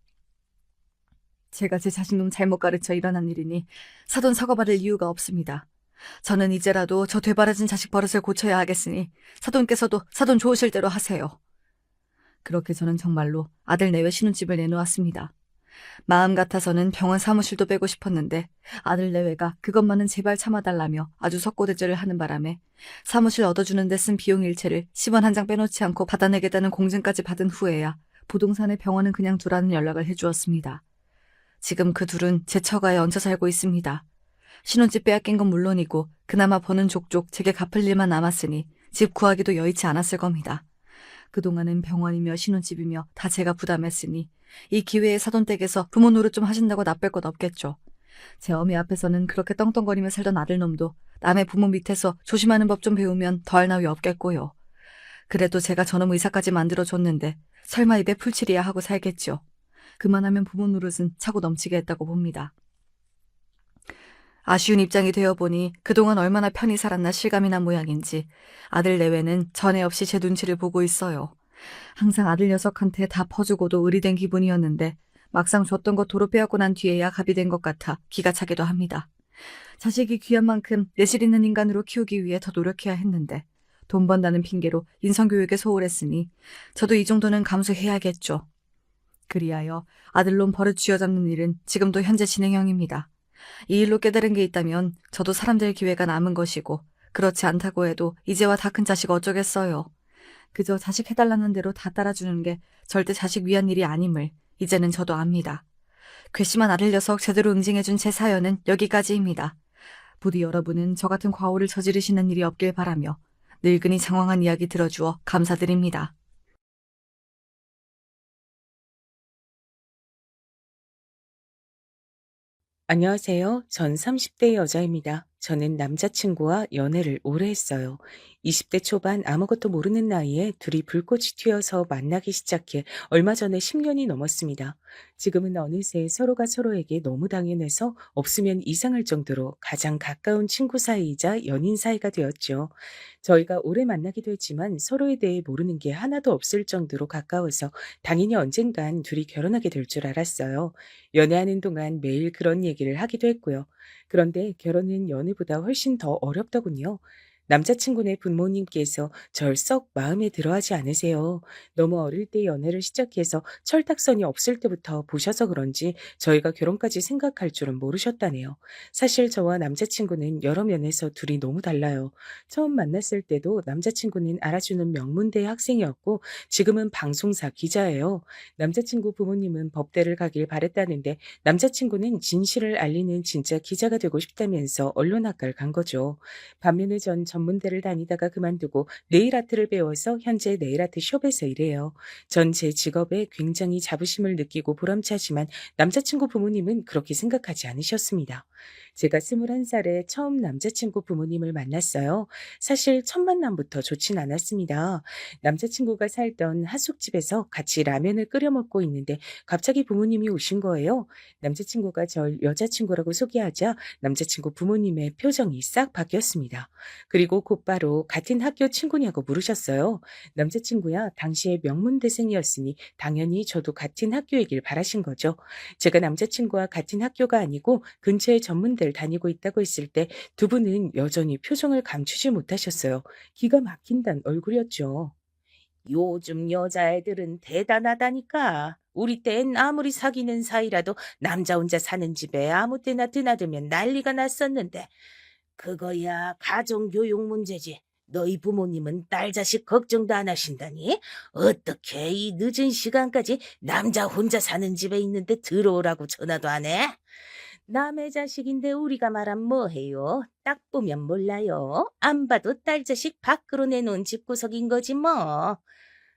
제가 제 자식놈 잘못 가르쳐 일어난 일이니 사돈 사과받을 이유가 없습니다. 저는 이제라도 저 되바라진 자식 버릇을 고쳐야 하겠으니 사돈께서도 사돈 좋으실 대로 하세요. 그렇게 저는 정말로 아들 내외 신혼집을 내놓았습니다. 마음 같아서는 병원 사무실도 빼고 싶었는데 아들 내외가 그것만은 제발 참아달라며 아주 석고대절을 하는 바람에 사무실 얻어주는 데 쓴 비용 일체를 10원 한 장 빼놓지 않고 받아내겠다는 공증까지 받은 후에야 부동산에 병원은 그냥 두라는 연락을 해주었습니다. 지금 그 둘은 제 처가에 얹혀 살고 있습니다. 신혼집 빼앗긴 건 물론이고 그나마 버는 족족 제게 갚을 일만 남았으니 집 구하기도 여의치 않았을 겁니다. 그동안은 병원이며 신혼집이며 다 제가 부담했으니 이 기회에 사돈댁에서 부모 노릇 좀 하신다고 나쁠 것 없겠죠. 제 어미 앞에서는 그렇게 떵떵거리며 살던 아들놈도 남의 부모 밑에서 조심하는 법 좀 배우면 더할 나위 없겠고요. 그래도 제가 저놈 의사까지 만들어줬는데 설마 입에 풀칠이야 하고 살겠죠. 그만하면 부모 노릇은 차고 넘치게 했다고 봅니다. 아쉬운 입장이 되어보니 그동안 얼마나 편히 살았나 실감이 난 모양인지 아들 내외는 전에 없이 제 눈치를 보고 있어요. 항상 아들 녀석한테 다 퍼주고도 의리된 기분이었는데 막상 줬던 것 도로 빼앗고 난 뒤에야 갑이 된 것 같아 기가 차기도 합니다. 자식이 귀한 만큼 내실 있는 인간으로 키우기 위해 더 노력해야 했는데 돈 번다는 핑계로 인성교육에 소홀했으니 저도 이 정도는 감수해야겠죠. 그리하여 아들놈 버릇 쥐어잡는 일은 지금도 현재 진행형입니다. 이 일로 깨달은 게 있다면 저도 사람 될 기회가 남은 것이고 그렇지 않다고 해도 이제와 다 큰 자식 어쩌겠어요. 그저 자식 해달라는 대로 다 따라주는 게 절대 자식 위한 일이 아님을 이제는 저도 압니다. 괘씸한 아들 녀석 제대로 응징해준 제 사연은 여기까지입니다. 부디 여러분은 저 같은 과오를 저지르시는 일이 없길 바라며 늙은이 장황한 이야기 들어주어 감사드립니다. 안녕하세요. 전 30대 여자입니다. 저는 남자친구와 연애를 오래 했어요. 20대 초반 아무것도 모르는 나이에 둘이 불꽃이 튀어서 만나기 시작해 얼마 전에 10년이 넘었습니다. 지금은 어느새 서로가 서로에게 너무 당연해서 없으면 이상할 정도로 가장 가까운 친구 사이이자 연인 사이가 되었죠. 저희가 오래 만나기도 했지만 서로에 대해 모르는 게 하나도 없을 정도로 가까워서 당연히 언젠간 둘이 결혼하게 될 줄 알았어요. 연애하는 동안 매일 그런 얘기를 하기도 했고요. 그런데 결혼은 연애보다 훨씬 더 어렵더군요. 남자친구네 부모님께서 절 썩 마음에 들어하지 않으세요. 너무 어릴 때 연애를 시작해서 철딱선이 없을 때부터 보셔서 그런지 저희가 결혼까지 생각할 줄은 모르셨다네요. 사실 저와 남자친구는 여러 면에서 둘이 너무 달라요. 처음 만났을 때도 남자친구는 알아주는 명문대 학생이었고 지금은 방송사 기자예요. 남자친구 부모님은 법대를 가길 바랬다는데 남자친구는 진실을 알리는 진짜 기자가 되고 싶다면서 언론학과를 간 거죠. 반면에 전 전문대를 다니다가 그만두고 네일아트를 배워서 현재 네일아트 숍에서 일해요. 전 제 직업에 굉장히 자부심을 느끼고 보람차지만 남자친구 부모님은 그렇게 생각하지 않으셨습니다. 제가 21살에 처음 남자친구 부모님을 만났어요. 사실 첫 만남부터 좋진 않았습니다. 남자친구가 살던 하숙집에서 같이 라면을 끓여 먹고 있는데 갑자기 부모님이 오신 거예요. 남자친구가 절 여자친구라고 소개하자 남자친구 부모님의 표정이 싹 바뀌었습니다. 그리고 곧바로 같은 학교 친구냐고 물으셨어요. 남자친구야 당시에 명문대생이었으니 당연히 저도 같은 학교이길 바라신 거죠. 제가 남자친구와 같은 학교가 아니고 근처에 전문대를 다니고 있다고 했을 때 두 분은 여전히 표정을 감추지 못하셨어요. 기가 막힌단 얼굴이었죠. 요즘 여자애들은 대단하다니까. 우리 땐 아무리 사귀는 사이라도 남자 혼자 사는 집에 아무 때나 드나들면 난리가 났었는데. 그거야 가정교육 문제지. 너희 부모님은 딸 자식 걱정도 안 하신다니? 어떻게 이 늦은 시간까지 남자 혼자 사는 집에 있는데 들어오라고 전화도 안 해? 남의 자식인데 우리가 말하면 뭐해요? 딱 보면 몰라요. 안 봐도 딸 자식 밖으로 내놓은 집구석인 거지 뭐.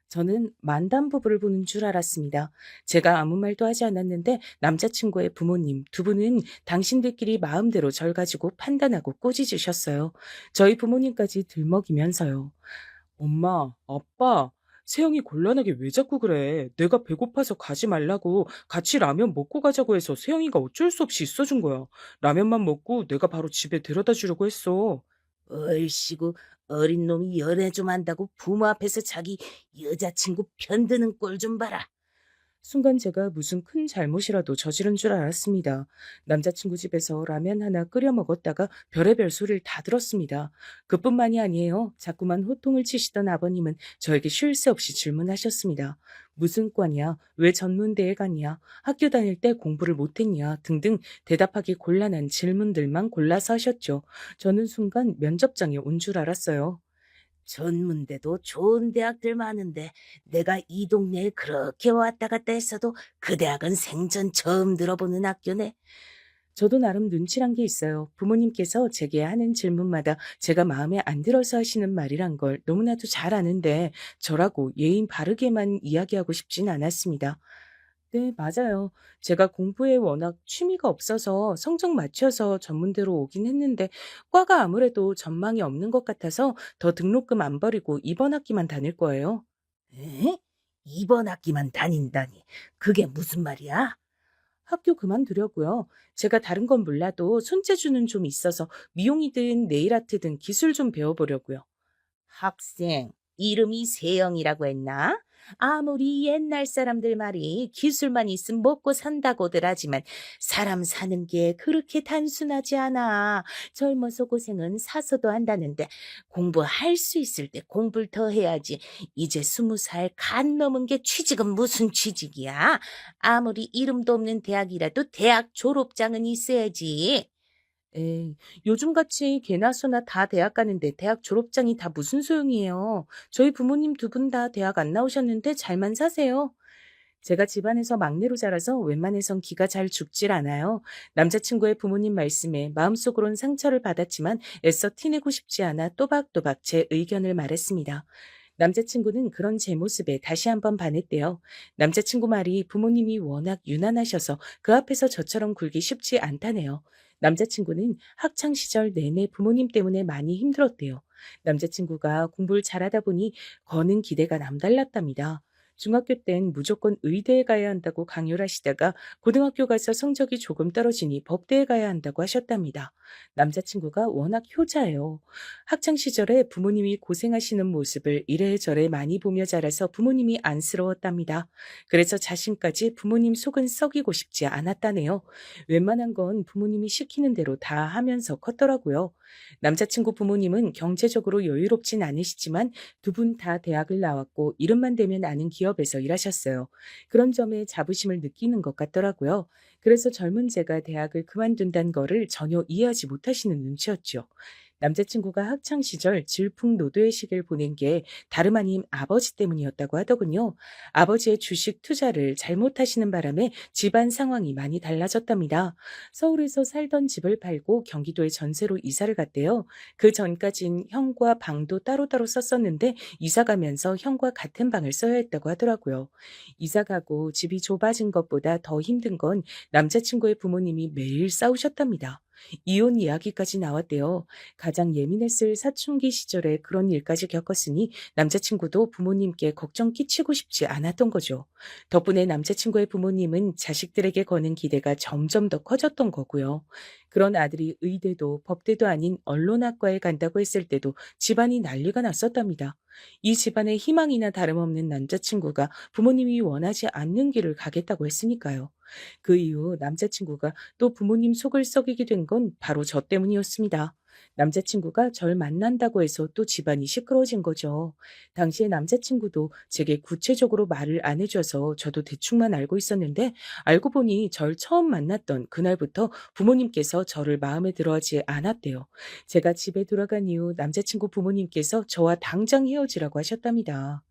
저는 만담부부를 보는 줄 알았습니다. 제가 아무 말도 하지 않았는데 남자친구의 부모님 두 분은 당신들끼리 마음대로 절 가지고 판단하고 꼬집으셨어요. 저희 부모님까지 들먹이면서요. 엄마, 아빠, 세영이 곤란하게 왜 자꾸 그래? 내가 배고파서 가지 말라고 같이 라면 먹고 가자고 해서 세영이가 어쩔 수 없이 있어준 거야. 라면만 먹고 내가 바로 집에 데려다 주려고 했어. 얼씨구, 어린 놈이 연애 좀 한다고 부모 앞에서 자기 여자친구 편드는 꼴 좀 봐라. 순간 제가 무슨 큰 잘못이라도 저지른 줄 알았습니다. 남자친구 집에서 라면 하나 끓여 먹었다가 별의별 소리를 다 들었습니다. 그뿐만이 아니에요. 자꾸만 호통을 치시던 아버님은 저에게 쉴 새 없이 질문하셨습니다. 무슨 과냐? 왜 전문대에 갔냐? 학교 다닐 때 공부를 못했냐? 등등 대답하기 곤란한 질문들만 골라서 하셨죠. 저는 순간 면접장에 온 줄 알았어요. 전문대도 좋은 대학들 많은데 내가 이 동네에 그렇게 왔다 갔다 했어도 그 대학은 생전 처음 들어보는 학교네. 저도 나름 눈치란 게 있어요. 부모님께서 제게 하는 질문마다 제가 마음에 안 들어서 하시는 말이란 걸 너무나도 잘 아는데 저라고 예의 바르게만 이야기하고 싶진 않았습니다. 네, 맞아요. 제가 공부에 워낙 취미가 없어서 성적 맞춰서 전문대로 오긴 했는데 과가 아무래도 전망이 없는 것 같아서 더 등록금 안 버리고 이번 학기만 다닐 거예요. 에? 이번 학기만 다닌다니. 그게 무슨 말이야? 학교 그만두려고요. 제가 다른 건 몰라도 손재주는 좀 있어서 미용이든 네일아트든 기술 좀 배워보려고요. 학생, 이름이 세영이라고 했나? 아무리 옛날 사람들 말이 기술만 있으면 먹고 산다고들 하지만 사람 사는 게 그렇게 단순하지 않아. 젊어서 고생은 사서도 한다는데 공부할 수 있을 때 공부를 더 해야지. 이제 20살 간 넘은 게 취직은 무슨 취직이야? 아무리 이름도 없는 대학이라도 대학 졸업장은 있어야지. 에이, 요즘같이 개나 소나 다 대학 가는데 대학 졸업장이 다 무슨 소용이에요. 저희 부모님 두 분 다 대학 안 나오셨는데 잘만 사세요. 제가 집안에서 막내로 자라서 웬만해선 기가 잘 죽질 않아요. 남자친구의 부모님 말씀에 마음속으론 상처를 받았지만 애써 티내고 싶지 않아 또박또박 제 의견을 말했습니다. 남자친구는 그런 제 모습에 다시 한번 반했대요. 남자친구 말이 부모님이 워낙 유난하셔서 그 앞에서 저처럼 굴기 쉽지 않다네요. 남자친구는 학창 시절 내내 부모님 때문에 많이 힘들었대요. 남자친구가 공부를 잘하다 보니 거는 기대가 남달랐답니다. 중학교 땐 무조건 의대에 가야 한다고 강요를 하시다가 고등학교 가서 성적이 조금 떨어지니 법대에 가야 한다고 하셨답니다. 남자친구가 워낙 효자예요. 학창 시절에 부모님이 고생하시는 모습을 이래저래 많이 보며 자라서 부모님이 안쓰러웠답니다. 그래서 자신까지 부모님 속은 썩이고 싶지 않았다네요. 웬만한 건 부모님이 시키는 대로 다 하면서 컸더라고요. 남자친구 부모님은 경제적으로 여유롭진 않으시지만 두 분 다 대학을 나왔고 이름만 대면 아는 기업에서 일하셨어요. 그런 점에 자부심을 느끼는 것 같더라고요. 그래서 젊은 제가 대학을 그만둔다는 거를 전혀 이해하지 못하시는 눈치였죠. 남자친구가 학창 시절 질풍노도의 시기를 보낸 게 다름 아닌 아버지 때문이었다고 하더군요. 아버지의 주식 투자를 잘못하시는 바람에 집안 상황이 많이 달라졌답니다. 서울에서 살던 집을 팔고 경기도에 전세로 이사를 갔대요. 그 전까진 형과 방도 따로따로 썼었는데 이사 가면서 형과 같은 방을 써야 했다고 하더라고요. 이사 가고 집이 좁아진 것보다 더 힘든 건 남자친구의 부모님이 매일 싸우셨답니다. 이혼 이야기까지 나왔대요. 가장 예민했을 사춘기 시절에 그런 일까지 겪었으니 남자친구도 부모님께 걱정 끼치고 싶지 않았던 거죠. 덕분에 남자친구의 부모님은 자식들에게 거는 기대가 점점 더 커졌던 거고요. 그런 아들이 의대도 법대도 아닌 언론학과에 간다고 했을 때도 집안이 난리가 났었답니다. 이 집안의 희망이나 다름없는 남자친구가 부모님이 원하지 않는 길을 가겠다고 했으니까요. 그 이후 남자친구가 또 부모님 속을 썩이게 된 건 바로 저 때문이었습니다. 남자친구가 절 만난다고 해서 또 집안이 시끄러워진 거죠. 당시에 남자친구도 제게 구체적으로 말을 안 해줘서 저도 대충만 알고 있었는데 알고 보니 절 처음 만났던 그날부터 부모님께서 저를 마음에 들어하지 않았대요. 제가 집에 돌아간 이후 남자친구 부모님께서 저와 당장 헤어지라고 하셨답니다.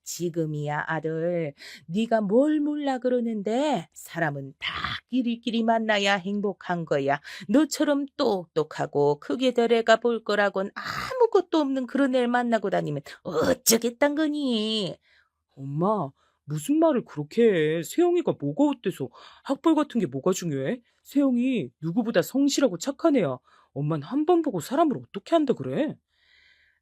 지금이야 아들, 네가 뭘 몰라 그러는데 사람은 다 끼리끼리 만나야 행복한 거야. 너처럼 똑똑하고 크게 될 애가 볼 거라곤 아무것도 없는 그런 애를 만나고 다니면 어쩌겠단 거니? 엄마, 무슨 말을 그렇게 해? 세영이가 뭐가 어때서? 학벌 같은 게 뭐가 중요해? 세영이 누구보다 성실하고 착한 애야. 엄만 한 번 보고 사람을 어떻게 한다 그래?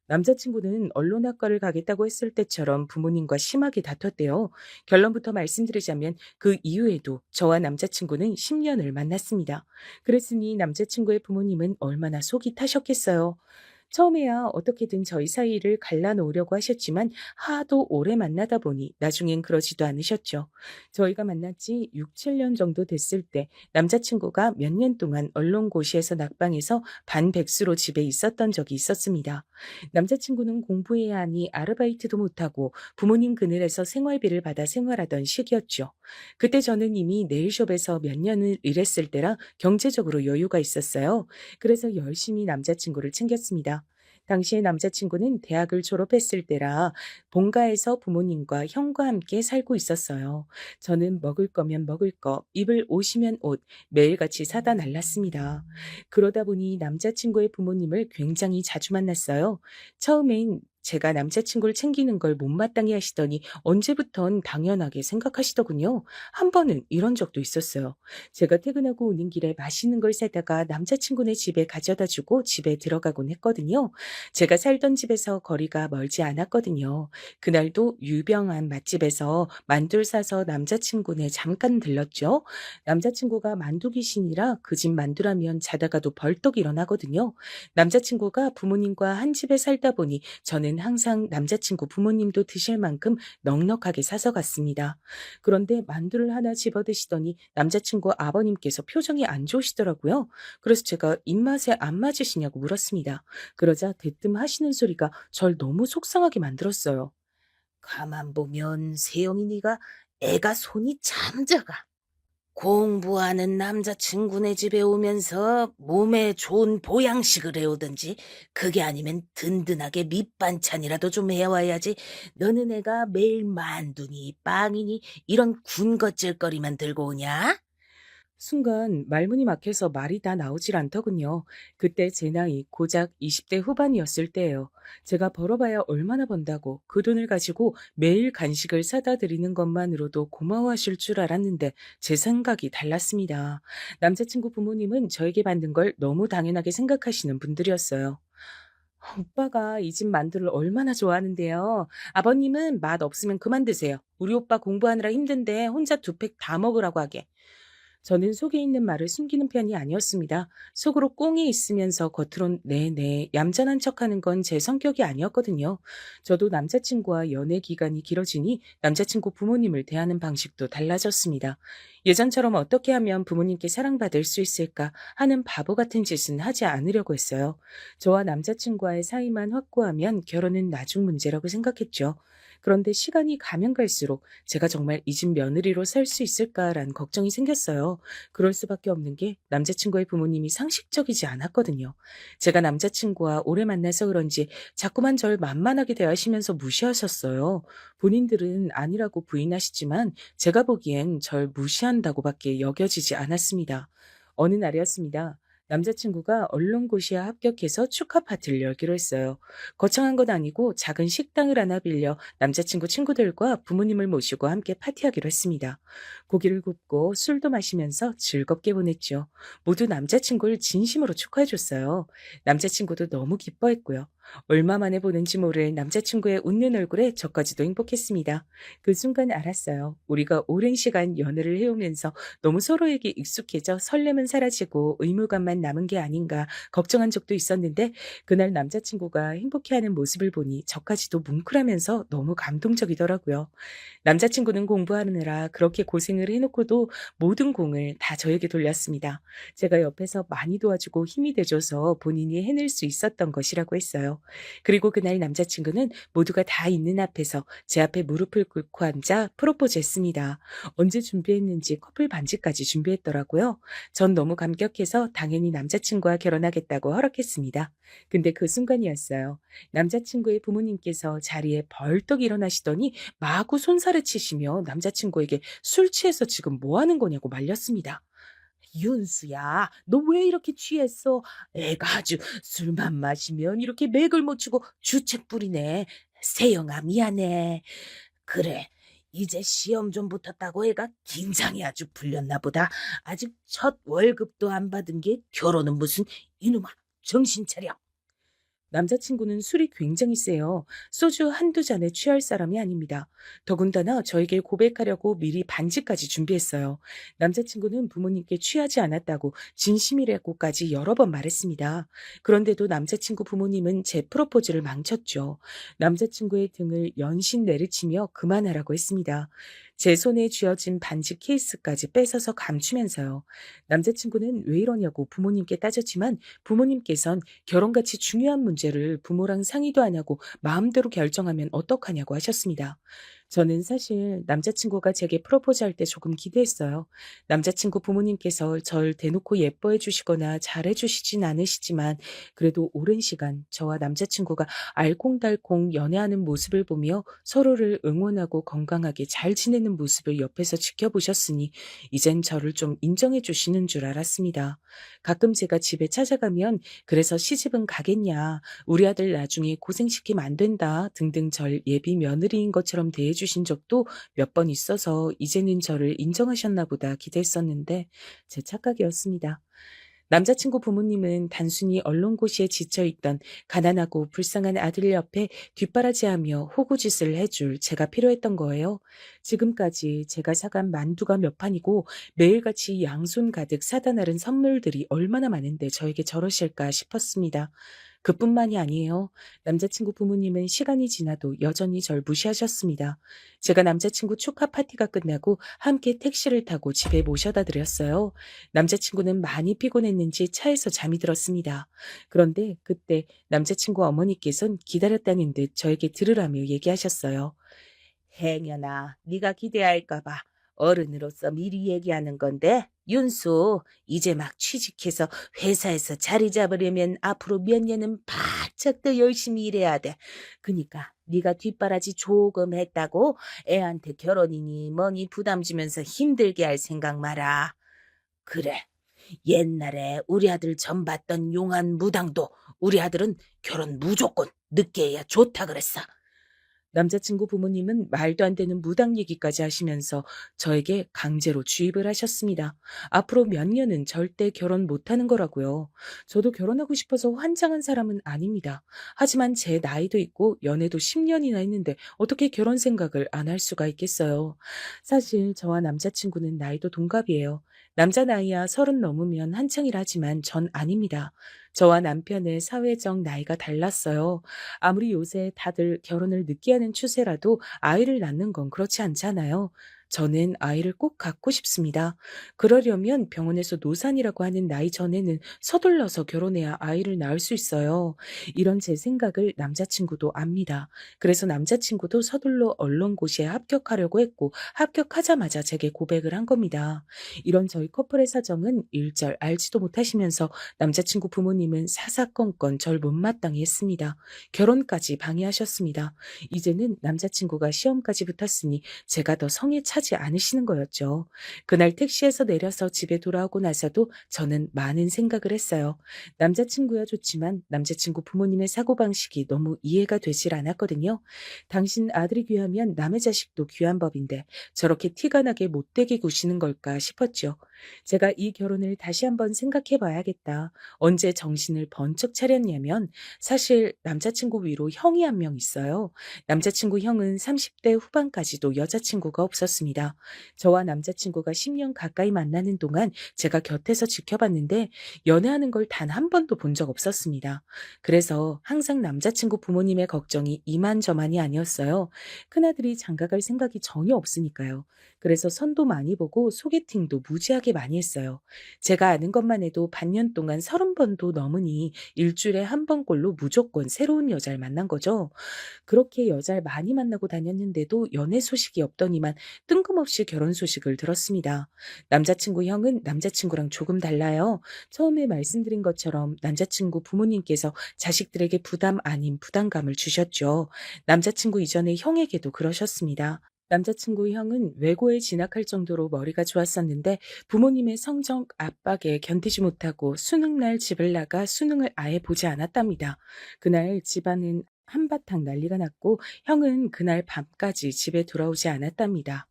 남자친구는 언론학과를 가겠다고 했을 때처럼 부모님과 심하게 다퉜대요. 결론부터 말씀드리자면 그 이후에도 저와 남자친구는 10년을 만났습니다. 그랬으니 남자친구의 부모님은 얼마나 속이 타셨겠어요. 처음에야 어떻게든 저희 사이를 갈라놓으려고 하셨지만 하도 오래 만나다 보니 나중엔 그러지도 않으셨죠. 저희가 만난 지 6, 7년 정도 됐을 때 남자친구가 몇 년 동안 언론고시에서 낙방해서 반백수로 집에 있었던 적이 있었습니다. 남자친구는 공부해야 하니 아르바이트도 못하고 부모님 그늘에서 생활비를 받아 생활하던 시기였죠. 그때 저는 이미 네일숍에서 몇 년을 일했을 때라 경제적으로 여유가 있었어요. 그래서 열심히 남자친구를 챙겼습니다. 당시에 남자친구는 대학을 졸업했을 때라 본가에서 부모님과 형과 함께 살고 있었어요. 저는 먹을 거면 먹을 거, 입을 옷이면 옷, 매일같이 사다 날랐습니다. 그러다 보니 남자친구의 부모님을 굉장히 자주 만났어요. 처음엔 제가 남자친구를 챙기는 걸 못마땅해 하시더니 언제부턴 당연하게 생각하시더군요. 한 번은 이런 적도 있었어요. 제가 퇴근하고 오는 길에 맛있는 걸 사다가 남자친구네 집에 가져다 주고 집에 들어가곤 했거든요. 제가 살던 집에서 거리가 멀지 않았거든요. 그날도 유명한 맛집에서 만두를 사서 남자친구네 잠깐 들렀죠. 남자친구가 만두 귀신이라 그 집 만두라면 자다가도 벌떡 일어나거든요. 남자친구가 부모님과 한 집에 살다 보니 저는 항상 남자친구 부모님도 드실 만큼 넉넉하게 사서 갔습니다. 그런데 만두를 하나 집어 드시더니 남자친구 아버님께서 표정이 안 좋으시더라고요. 그래서 제가 입맛에 안 맞으시냐고 물었습니다. 그러자 대뜸 하시는 소리가 절 너무 속상하게 만들었어요. 가만 보면 세영이 네가 애가 손이 참 작아. 공부하는 남자친구네 집에 오면서 몸에 좋은 보양식을 해오든지 그게 아니면 든든하게 밑반찬이라도 좀 해와야지. 너는 애가 매일 만두니 빵이니 이런 군것질거리만 들고 오냐? 순간 말문이 막혀서 말이 다 나오질 않더군요. 그때 제 나이 고작 20대 후반이었을 때예요. 제가 벌어봐야 얼마나 번다고 그 돈을 가지고 매일 간식을 사다 드리는 것만으로도 고마워하실 줄 알았는데 제 생각이 달랐습니다. 남자친구 부모님은 저에게 받는 걸 너무 당연하게 생각하시는 분들이었어요. 오빠가 이 집 만두를 얼마나 좋아하는데요. 아버님은 맛 없으면 그만 드세요. 우리 오빠 공부하느라 힘든데 혼자 2팩 다 먹으라고 하게. 저는 속에 있는 말을 숨기는 편이 아니었습니다. 속으로 꽁이 있으면서 겉으론 네네 얌전한 척하는 건 제 성격이 아니었거든요. 저도 남자친구와 연애 기간이 길어지니 남자친구 부모님을 대하는 방식도 달라졌습니다. 예전처럼 어떻게 하면 부모님께 사랑받을 수 있을까 하는 바보 같은 짓은 하지 않으려고 했어요. 저와 남자친구와의 사이만 확고하면 결혼은 나중 문제라고 생각했죠. 그런데 시간이 가면 갈수록 제가 정말 이 집 며느리로 살 수 있을까라는 걱정이 생겼어요. 그럴 수밖에 없는 게 남자친구의 부모님이 상식적이지 않았거든요. 제가 남자친구와 오래 만나서 그런지 자꾸만 절 만만하게 대하시면서 무시하셨어요. 본인들은 아니라고 부인하시지만 제가 보기엔 절 무시한다고밖에 여겨지지 않았습니다. 어느 날이었습니다. 남자친구가 언론고시에 합격해서 축하 파티를 열기로 했어요. 거창한 건 아니고 작은 식당을 하나 빌려 남자친구 친구들과 부모님을 모시고 함께 파티하기로 했습니다. 고기를 굽고 술도 마시면서 즐겁게 보냈죠. 모두 남자친구를 진심으로 축하해줬어요. 남자친구도 너무 기뻐했고요. 얼마 만에 보는지 모를 남자친구의 웃는 얼굴에 저까지도 행복했습니다. 그 순간 알았어요. 우리가 오랜 시간 연애를 해오면서 너무 서로에게 익숙해져 설렘은 사라지고 의무감만 남은 게 아닌가 걱정한 적도 있었는데 그날 남자친구가 행복해하는 모습을 보니 저까지도 뭉클하면서 너무 감동적이더라고요. 남자친구는 공부하느라 그렇게 고생을 해놓고도 모든 공을 다 저에게 돌렸습니다. 제가 옆에서 많이 도와주고 힘이 돼줘서 본인이 해낼 수 있었던 것이라고 했어요. 그리고 그날 남자친구는 모두가 다 있는 앞에서 제 앞에 무릎을 꿇고 앉아 프로포즈 했습니다. 언제 준비했는지 커플 반지까지 준비했더라고요. 전 너무 감격해서 당연히 남자친구와 결혼하겠다고 허락했습니다. 근데 그 순간이었어요. 남자친구의 부모님께서 자리에 벌떡 일어나시더니 마구 손살을 치시며 남자친구에게 술 취해서 지금 뭐 하는 거냐고 말렸습니다. 윤수야, 너 왜 이렇게 취했어? 애가 아주 술만 마시면 이렇게 맥을 못 추고 주책 부리네. 세영아, 미안해. 그래, 이제 시험 좀 붙었다고 애가 긴장이 아주 풀렸나 보다. 아직 첫 월급도 안 받은 게 결혼은 무슨 이놈아, 정신 차려. 남자친구는 술이 굉장히 세요. 소주 한두 잔에 취할 사람이 아닙니다. 더군다나 저에게 고백하려고 미리 반지까지 준비했어요. 남자친구는 부모님께 취하지 않았다고 진심이라고까지 여러 번 말했습니다. 그런데도 남자친구 부모님은 제 프로포즈를 망쳤죠. 남자친구의 등을 연신 내리치며 그만하라고 했습니다. 제 손에 쥐어진 반지 케이스까지 뺏어서 감추면서요. 남자친구는 왜 이러냐고 부모님께 따졌지만 부모님께선 결혼같이 중요한 문제를 부모랑 상의도 안 하고 마음대로 결정하면 어떡하냐고 하셨습니다. 저는 사실 남자친구가 제게 프로포즈할 때 조금 기대했어요. 남자친구 부모님께서 절 대놓고 예뻐해 주시거나 잘해 주시진 않으시지만 그래도 오랜 시간 저와 남자친구가 알콩달콩 연애하는 모습을 보며 서로를 응원하고 건강하게 잘 지내는 모습을 옆에서 지켜보셨으니 이젠 저를 좀 인정해 주시는 줄 알았습니다. 가끔 제가 집에 찾아가면 그래서 시집은 가겠냐, 우리 아들 나중에 고생시키면 안 된다 등등 절 예비 며느리인 것처럼 대해주신 적도 몇 번 있어서 이제는 저를 인정하셨나 보다 기대했었는데 제 착각이었습니다. 남자친구 부모님은 단순히 언론고시에 지쳐있던 가난하고 불쌍한 아들 옆에 뒷바라지하며 호구짓을 해줄 제가 필요했던 거예요. 지금까지 제가 사간 만두가 몇 판이고 매일같이 양손 가득 사다 나른 선물들이 얼마나 많은데 저에게 저러실까 싶었습니다. 그뿐만이 아니에요. 남자친구 부모님은 시간이 지나도 여전히 절 무시하셨습니다. 제가 남자친구 축하 파티가 끝나고 함께 택시를 타고 집에 모셔다 드렸어요. 남자친구는 많이 피곤했는지 차에서 잠이 들었습니다. 그런데 그때 남자친구 어머니께선 기다렸다는 듯 저에게 들으라며 얘기하셨어요. 행여나 네가 기대할까봐 어른으로서 미리 얘기하는 건데 윤수 이제 막 취직해서 회사에서 자리 잡으려면 앞으로 몇 년은 바짝 더 열심히 일해야 돼. 그니까 네가 뒷바라지 조금 했다고 애한테 결혼이니 뭐니 부담 주면서 힘들게 할 생각 마라. 그래. 옛날에 우리 아들 전 봤던 용한 무당도 우리 아들은 결혼 무조건 늦게 해야 좋다 그랬어. 남자친구 부모님은 말도 안 되는 무당 얘기까지 하시면서 저에게 강제로 주입을 하셨습니다. 앞으로 몇 년은 절대 결혼 못하는 거라고요. 저도 결혼하고 싶어서 환장한 사람은 아닙니다. 하지만 제 나이도 있고 연애도 10년이나 했는데 어떻게 결혼 생각을 안 할 수가 있겠어요. 사실 저와 남자친구는 나이도 동갑이에요. 남자 나이야 30 넘으면 한창이라 하지만 전 아닙니다. 저와 남편의 사회적 나이가 달랐어요. 아무리 요새 다들 결혼을 늦게 하는 추세라도 아이를 낳는 건 그렇지 않잖아요. 저는 아이를 꼭 갖고 싶습니다. 그러려면 병원에서 노산이라고 하는 나이 전에는 서둘러서 결혼해야 아이를 낳을 수 있어요. 이런 제 생각을 남자친구도 압니다. 그래서 남자친구도 서둘러 언론고시에 합격하려고 했고 합격하자마자 제게 고백을 한 겁니다. 이런 저희 커플의 사정은 일절 알지도 못하시면서 남자친구 부모님은 사사건건 절 못마땅히 했습니다. 결혼까지 방해하셨습니다. 이제는 남자친구가 시험까지 붙었으니 제가 더 성에 차지 않으시는 거였죠. 그날 택시에서 내려서 집에 돌아오고 나서도 저는 많은 생각을 했어요. 남자친구야 좋지만 남자친구 부모님의 사고방식이 너무 이해가 되질 않았거든요. 당신 아들이 귀하면 남의 자식도 귀한 법인데 저렇게 티가 나게 못되게 구시는 걸까 싶었죠. 제가 이 결혼을 다시 한번 생각해 봐야겠다. 언제 정신을 번쩍 차렸냐면 사실 남자친구 위로 형이 한 명 있어요. 남자친구 형은 30대 후반까지도 여자친구가 없었습니다. 저와 남자친구가 10년 가까이 만나는 동안 제가 곁에서 지켜봤는데 연애하는 걸 단 한 번도 본 적 없었습니다. 그래서 항상 남자친구 부모님의 걱정이 이만저만이 아니었어요. 큰아들이 장가갈 생각이 전혀 없으니까요. 그래서 선도 많이 보고 소개팅도 무지하게 많이 했어요. 제가 아는 것만 해도 반년 동안 30번도 넘으니 일주일에 한 번꼴로 무조건 새로운 여자를 만난 거죠. 그렇게 여자를 많이 만나고 다녔는데도 연애 소식이 없더니만 뜬금없이 결혼 소식을 들었습니다. 남자친구 형은 남자친구랑 조금 달라요. 처음에 말씀드린 것처럼 남자친구 부모님께서 자식들에게 부담 아닌 부담감을 주셨죠. 남자친구 이전에 형에게도 그러셨습니다. 남자친구 형은 외고에 진학할 정도로 머리가 좋았었는데 부모님의 성적 압박에 견디지 못하고 수능날 집을 나가 수능을 아예 보지 않았답니다. 그날 집안은 한바탕 난리가 났고 형은 그날 밤까지 집에 돌아오지 않았답니다.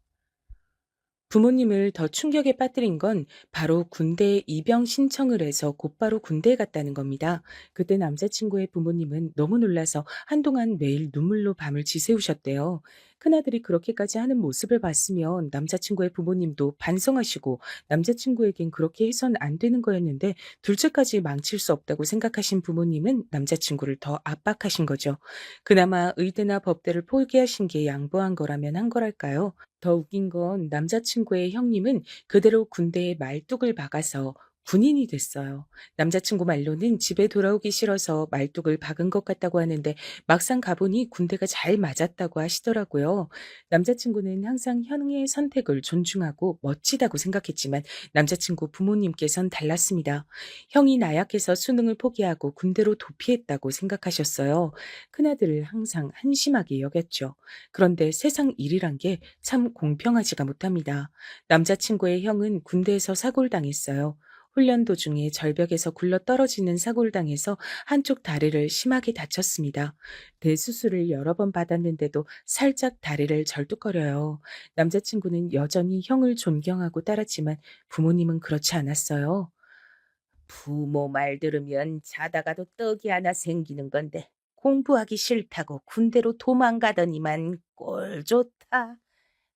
부모님을 더 충격에 빠뜨린 건 바로 군대에 입영 신청을 해서 곧바로 군대에 갔다는 겁니다. 그때 남자친구의 부모님은 너무 놀라서 한동안 매일 눈물로 밤을 지새우셨대요. 큰아들이 그렇게까지 하는 모습을 봤으면 남자친구의 부모님도 반성하시고 남자친구에겐 그렇게 해선 안 되는 거였는데 둘째까지 망칠 수 없다고 생각하신 부모님은 남자친구를 더 압박하신 거죠. 그나마 의대나 법대를 포기하신 게 양보한 거라면 한 거랄까요? 더 웃긴 건 남자친구의 형님은 그대로 군대에 말뚝을 박아서 군인이 됐어요. 남자친구 말로는 집에 돌아오기 싫어서 말뚝을 박은 것 같다고 하는데 막상 가보니 군대가 잘 맞았다고 하시더라고요. 남자친구는 항상 형의 선택을 존중하고 멋지다고 생각했지만 남자친구 부모님께선 달랐습니다. 형이 나약해서 수능을 포기하고 군대로 도피했다고 생각하셨어요. 큰아들을 항상 한심하게 여겼죠. 그런데 세상 일이란 게 참 공평하지가 못합니다. 남자친구의 형은 군대에서 사고를 당했어요. 훈련 도중에 절벽에서 굴러 떨어지는 사고를 당해서 한쪽 다리를 심하게 다쳤습니다. 대수술을 여러 번 받았는데도 살짝 다리를 절뚝거려요. 남자친구는 여전히 형을 존경하고 따랐지만 부모님은 그렇지 않았어요. 부모 말 들으면 자다가도 떡이 하나 생기는 건데 공부하기 싫다고 군대로 도망가더니만 꼴 좋다.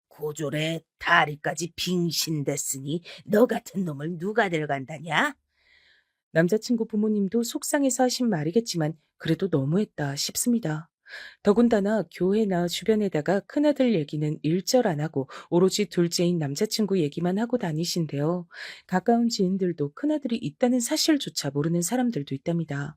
고졸에 다리까지 빙신됐으니 너 같은 놈을 누가 들어간다냐? 남자친구 부모님도 속상해서 하신 말이겠지만 그래도 너무했다 싶습니다. 더군다나 교회나 주변에다가 큰아들 얘기는 일절 안 하고 오로지 둘째인 남자친구 얘기만 하고 다니신데요. 가까운 지인들도 큰아들이 있다는 사실조차 모르는 사람들도 있답니다.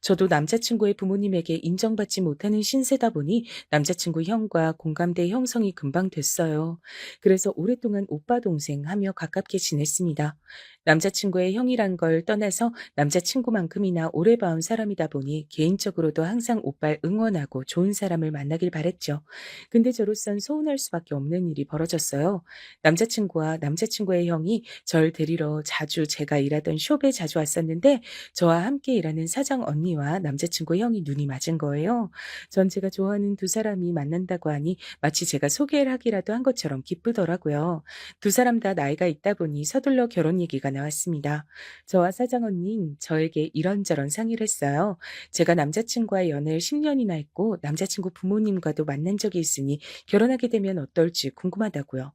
저도 남자친구의 부모님에게 인정받지 못하는 신세다 보니 남자친구 형과 공감대 형성이 금방 됐어요. 그래서 오랫동안 오빠 동생 하며 가깝게 지냈습니다. 남자친구의 형이란 걸 떠나서 남자친구만큼이나 오래 봐온 사람이다 보니 개인적으로도 항상 오빠를 응원하고 하고 좋은 사람을 만나길 바랬죠. 근데 저로선 서운할 수밖에 없는 일이 벌어졌어요. 남자친구와 남자친구의 형이 절 데리러 자주 제가 일하던 숍에 자주 왔었는데 저와 함께 일하는 사장 언니와 남자친구 형이 눈이 맞은 거예요. 전 제가 좋아하는 두 사람이 만난다고 하니 마치 제가 소개를 하기라도 한 것처럼 기쁘더라고요. 두 사람 다 나이가 있다 보니 서둘러 결혼 얘기가 나왔습니다. 저와 사장 언니는 저에게 이런저런 상의를 했어요. 제가 남자친구와 연애를 10년이나 했고 남자친구 부모님과도 만난 적이 있으니 결혼하게 되면 어떨지 궁금하다고요.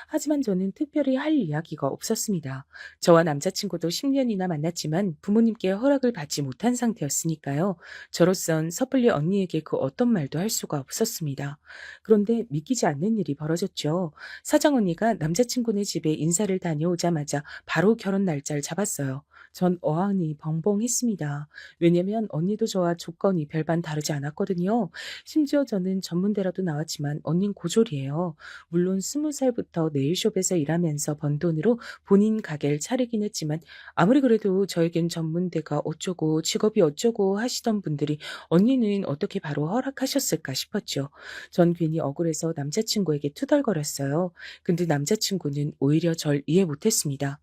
하지만 저는 특별히 할 이야기가 없었습니다. 저와 남자친구도 10년이나 만났지만 부모님께 허락을 받지 못한 상태였으니까요. 저로선 섣불리 언니에게 그 어떤 말도 할 수가 없었습니다. 그런데 믿기지 않는 일이 벌어졌죠. 사장 언니가 남자친구네 집에 인사를 다녀오자마자 바로 결혼 날짜를 잡았어요. 전 어안이 벙벙했습니다. 왜냐면 언니도 저와 조건이 별반 다르지 않았거든요. 심지어 저는 전문대라도 나왔지만 언닌 고졸이에요. 물론 20살부터 네일숍에서 일하면서 번 돈으로 본인 가게를 차리긴 했지만 아무리 그래도 저에겐 전문대가 어쩌고 직업이 어쩌고 하시던 분들이 언니는 어떻게 바로 허락하셨을까 싶었죠. 전 괜히 억울해서 남자친구에게 투덜거렸어요. 근데 남자친구는 오히려 절 이해 못했습니다.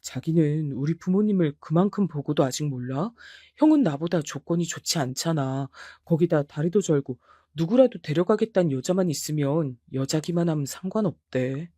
자기는 우리 부모님을 그만큼 보고도 아직 몰라? 형은 나보다 조건이 좋지 않잖아. 거기다 다리도 절고 누구라도 데려가겠다는 여자만 있으면 여자기만 하면 상관없대.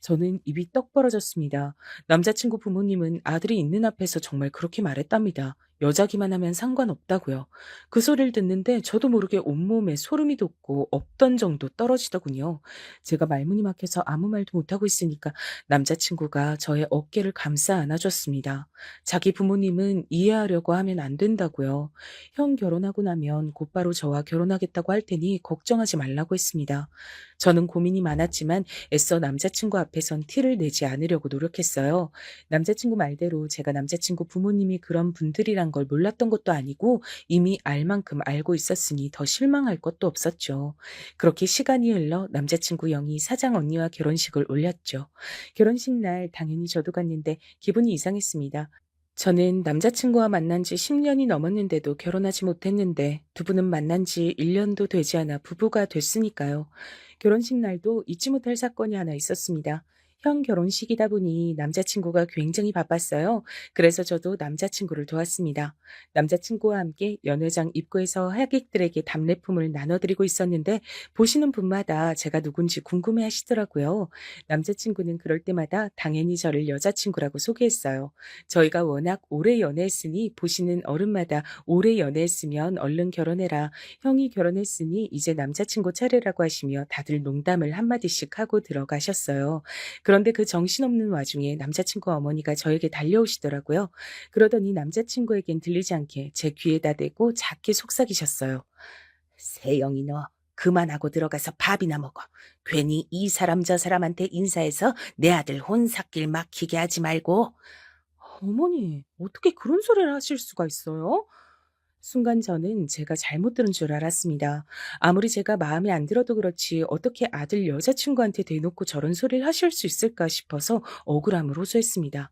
저는 입이 떡 벌어졌습니다. 남자친구 부모님은 아들이 있는 앞에서 정말 그렇게 말했답니다. 여자기만 하면 상관없다고요. 그 소리를 듣는데 저도 모르게 온몸에 소름이 돋고 없던 정도 떨어지더군요. 제가 말문이 막혀서 아무 말도 못하고 있으니까 남자친구가 저의 어깨를 감싸 안아줬습니다. 자기 부모님은 이해하려고 하면 안 된다고요. 형 결혼하고 나면 곧바로 저와 결혼하겠다고 할 테니 걱정하지 말라고 했습니다. 저는 고민이 많았지만 애써 남자친구 앞에선 티를 내지 않으려고 노력했어요. 남자친구 말대로 제가 남자친구 부모님이 그런 분들이란 걸 몰랐던 것도 아니고 이미 알 만큼 알고 있었으니 더 실망할 것도 없었죠. 그렇게 시간이 흘러 남자친구 형이 사장 언니와 결혼식을 올렸죠. 결혼식 날 당연히 저도 갔는데 기분이 이상했습니다. 저는 남자친구와 만난 지 10년이 넘었는데도 결혼하지 못했는데 두 분은 만난 지 1년도 되지 않아 부부가 됐으니까요. 결혼식 날도 잊지 못할 사건이 하나 있었습니다. 형 결혼식이다 보니 남자친구가 굉장히 바빴어요. 그래서 저도 남자친구를 도왔습니다. 남자친구와 함께 연회장 입구에서 하객들에게 답례품을 나눠드리고 있었는데 보시는 분마다 제가 누군지 궁금해 하시더라고요. 남자친구는 그럴 때마다 당연히 저를 여자친구라고 소개했어요. 저희가 워낙 오래 연애했으니 보시는 어른마다 오래 연애했으면 얼른 결혼해라. 형이 결혼했으니 이제 남자친구 차례라고 하시며 다들 농담을 한마디씩 하고 들어가셨어요. 그런데 그 정신없는 와중에 남자친구 어머니가 저에게 달려오시더라고요. 그러더니 남자친구에겐 들리지 않게 제 귀에다 대고 작게 속삭이셨어요. 세영이 너 그만하고 들어가서 밥이나 먹어. 괜히 이 사람 저 사람한테 인사해서 내 아들 혼삭길 막히게 하지 말고. 어머니, 어떻게 그런 소리를 하실 수가 있어요? 순간 저는 제가 잘못 들은 줄 알았습니다. 아무리 제가 마음에 안 들어도 그렇지 어떻게 아들 여자친구한테 대놓고 저런 소리를 하실 수 있을까 싶어서 억울함을 호소했습니다.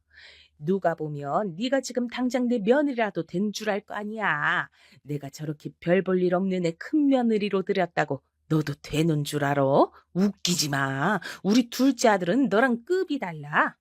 누가 보면 네가 지금 당장 내 며느리라도 된 줄 알 거 아니야. 내가 저렇게 별 볼 일 없는 애 큰 며느리로 들였다고 너도 되는 줄 알아? 웃기지 마. 우리 둘째 아들은 너랑 급이 달라.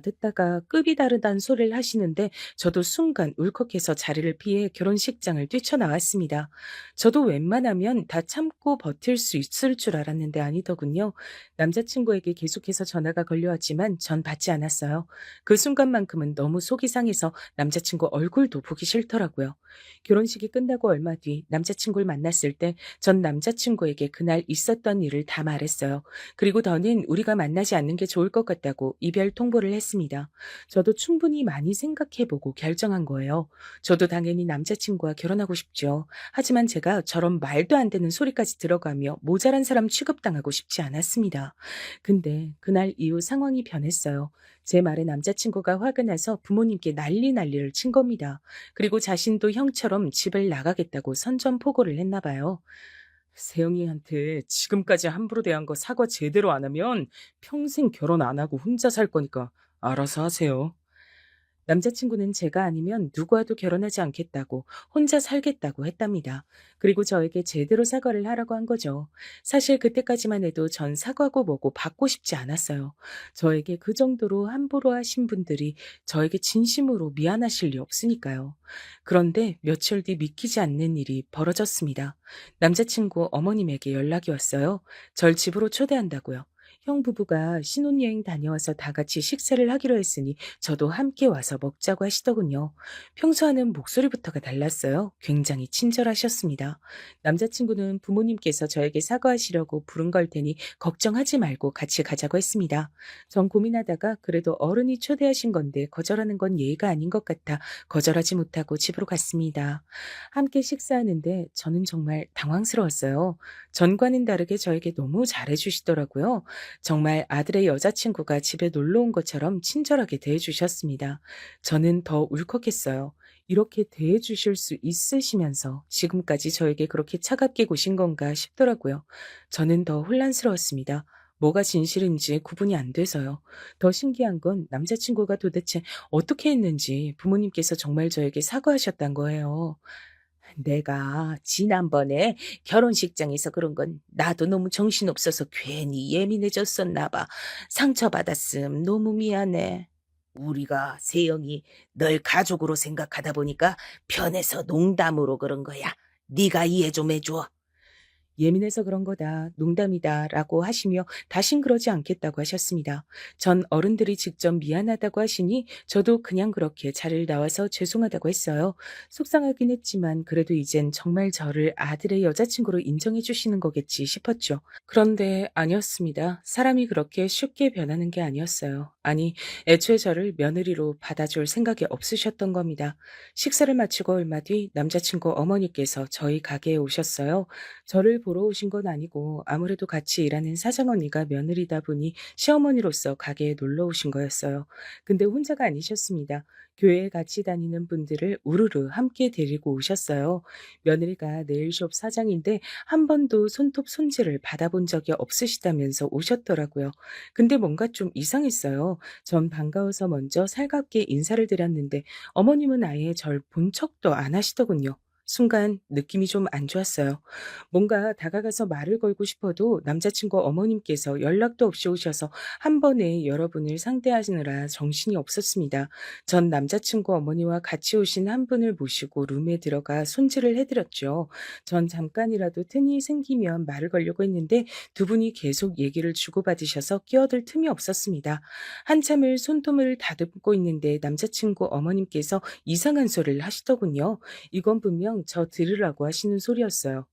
듣다가 급이 다르다는 소리를 하시는데 저도 순간 울컥해서 자리를 피해 결혼식장을 뛰쳐나왔습니다. 저도 웬만하면 다 참고 버틸 수 있을 줄 알았는데 아니더군요. 남자친구에게 계속해서 전화가 걸려왔지만 전 받지 않았어요. 그 순간만큼은 너무 속이 상해서 남자친구 얼굴도 보기 싫더라고요. 결혼식이 끝나고 얼마 뒤 남자친구를 만났을 때 전 남자친구에게 그날 있었던 일을 다 말했어요. 그리고 더는 우리가 만나지 않는 게 좋을 것 같다고 이별 통보를 했습니다. 저도 충분히 많이 생각해보고 결정한 거예요. 저도 당연히 남자친구와 결혼하고 싶죠. 하지만 제가 저런 말도 안 되는 소리까지 들어가며 모자란 사람 취급당하고 싶지 않았습니다. 근데 그날 이후 상황이 변했어요. 제 말에 남자친구가 화가 나서 부모님께 난리를 친 겁니다. 그리고 자신도 형처럼 집을 나가겠다고 선전포고를 했나 봐요. 세영이한테 지금까지 함부로 대한 거 사과 제대로 안 하면 평생 결혼 안 하고 혼자 살 거니까 알아서 하세요. 남자친구는 제가 아니면 누구와도 결혼하지 않겠다고 혼자 살겠다고 했답니다. 그리고 저에게 제대로 사과를 하라고 한 거죠. 사실 그때까지만 해도 전 사과고 뭐고 받고 싶지 않았어요. 저에게 그 정도로 함부로 하신 분들이 저에게 진심으로 미안하실 리 없으니까요. 그런데 며칠 뒤 믿기지 않는 일이 벌어졌습니다. 남자친구 어머님에게 연락이 왔어요. 절 집으로 초대한다고요. 형 부부가 신혼여행 다녀와서 다 같이 식사를 하기로 했으니 저도 함께 와서 먹자고 하시더군요. 평소와는 목소리부터가 달랐어요. 굉장히 친절하셨습니다. 남자친구는 부모님께서 저에게 사과하시려고 부른 걸 테니 걱정하지 말고 같이 가자고 했습니다. 전 고민하다가 그래도 어른이 초대하신 건데 거절하는 건 예의가 아닌 것 같아 거절하지 못하고 집으로 갔습니다. 함께 식사하는데 저는 정말 당황스러웠어요. 전과는 다르게 저에게 너무 잘해주시더라고요. 정말 아들의 여자친구가 집에 놀러 온 것처럼 친절하게 대해주셨습니다. 저는 더 울컥했어요. 이렇게 대해주실 수 있으시면서 지금까지 저에게 그렇게 차갑게 구신 건가 싶더라고요. 저는 더 혼란스러웠습니다. 뭐가 진실인지 구분이 안 돼서요. 더 신기한 건 남자친구가 도대체 어떻게 했는지 부모님께서 정말 저에게 사과하셨단 거예요. 내가 지난번에 결혼식장에서 그런 건 나도 너무 정신없어서 괜히 예민해졌었나 봐. 상처받았음 너무 미안해. 우리가 세영이 널 가족으로 생각하다 보니까 편해서 농담으로 그런 거야. 네가 이해 좀 해줘. 예민해서 그런 거다, 농담이다 라고 하시며 다신 그러지 않겠다고 하셨습니다. 전 어른들이 직접 미안하다고 하시니 저도 그냥 그렇게 자리를 나와서 죄송하다고 했어요. 속상하긴 했지만 그래도 이젠 정말 저를 아들의 여자친구로 인정해 주시는 거겠지 싶었죠. 그런데 아니었습니다. 사람이 그렇게 쉽게 변하는 게 아니었어요. 아니, 애초에 저를 며느리로 받아줄 생각이 없으셨던 겁니다. 식사를 마치고 얼마 뒤 남자친구 어머니께서 저희 가게에 오셨어요. 저를 보러 오신 건 아니고 아무래도 같이 일하는 사장언니가 며느리다 보니 시어머니로서 가게에 놀러 오신 거였어요. 근데 혼자가 아니셨습니다. 교회에 같이 다니는 분들을 우르르 함께 데리고 오셨어요. 며느리가 네일숍 사장인데 한 번도 손톱 손질을 받아본 적이 없으시다면서 오셨더라고요. 근데 뭔가 좀 이상했어요. 전 반가워서 먼저 살갑게 인사를 드렸는데 어머님은 아예 절 본 척도 안 하시더군요. 순간 느낌이 좀 안 좋았어요. 뭔가 다가가서 말을 걸고 싶어도 남자친구 어머님께서 연락도 없이 오셔서 한 번에 여러분을 상대하시느라 정신이 없었습니다. 전 남자친구 어머니와 같이 오신 한 분을 모시고 룸에 들어가 손질을 해드렸죠. 전 잠깐이라도 틈이 생기면 말을 걸려고 했는데 두 분이 계속 얘기를 주고받으셔서 끼어들 틈이 없었습니다. 한참을 손톱을 다듬고 있는데 남자친구 어머님께서 이상한 소리를 하시더군요. 이건 분명 저 들으라고 하시는 소리였어요.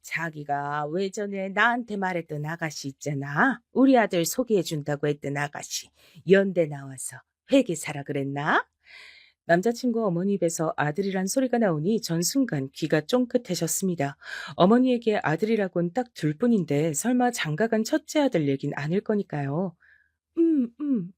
자기가 예전에 나한테 말했던 아가씨 있잖아. 우리 아들 소개해준다고 했던 아가씨. 연대 나와서 회계사라 그랬나? 남자친구 어머니 입에서 아들이란 소리가 나오니 전 순간 귀가 쫑긋해졌습니다. 어머니에게 아들이라곤 딱 둘뿐인데 설마 장가간 첫째 아들 얘긴 아닐 거니까요.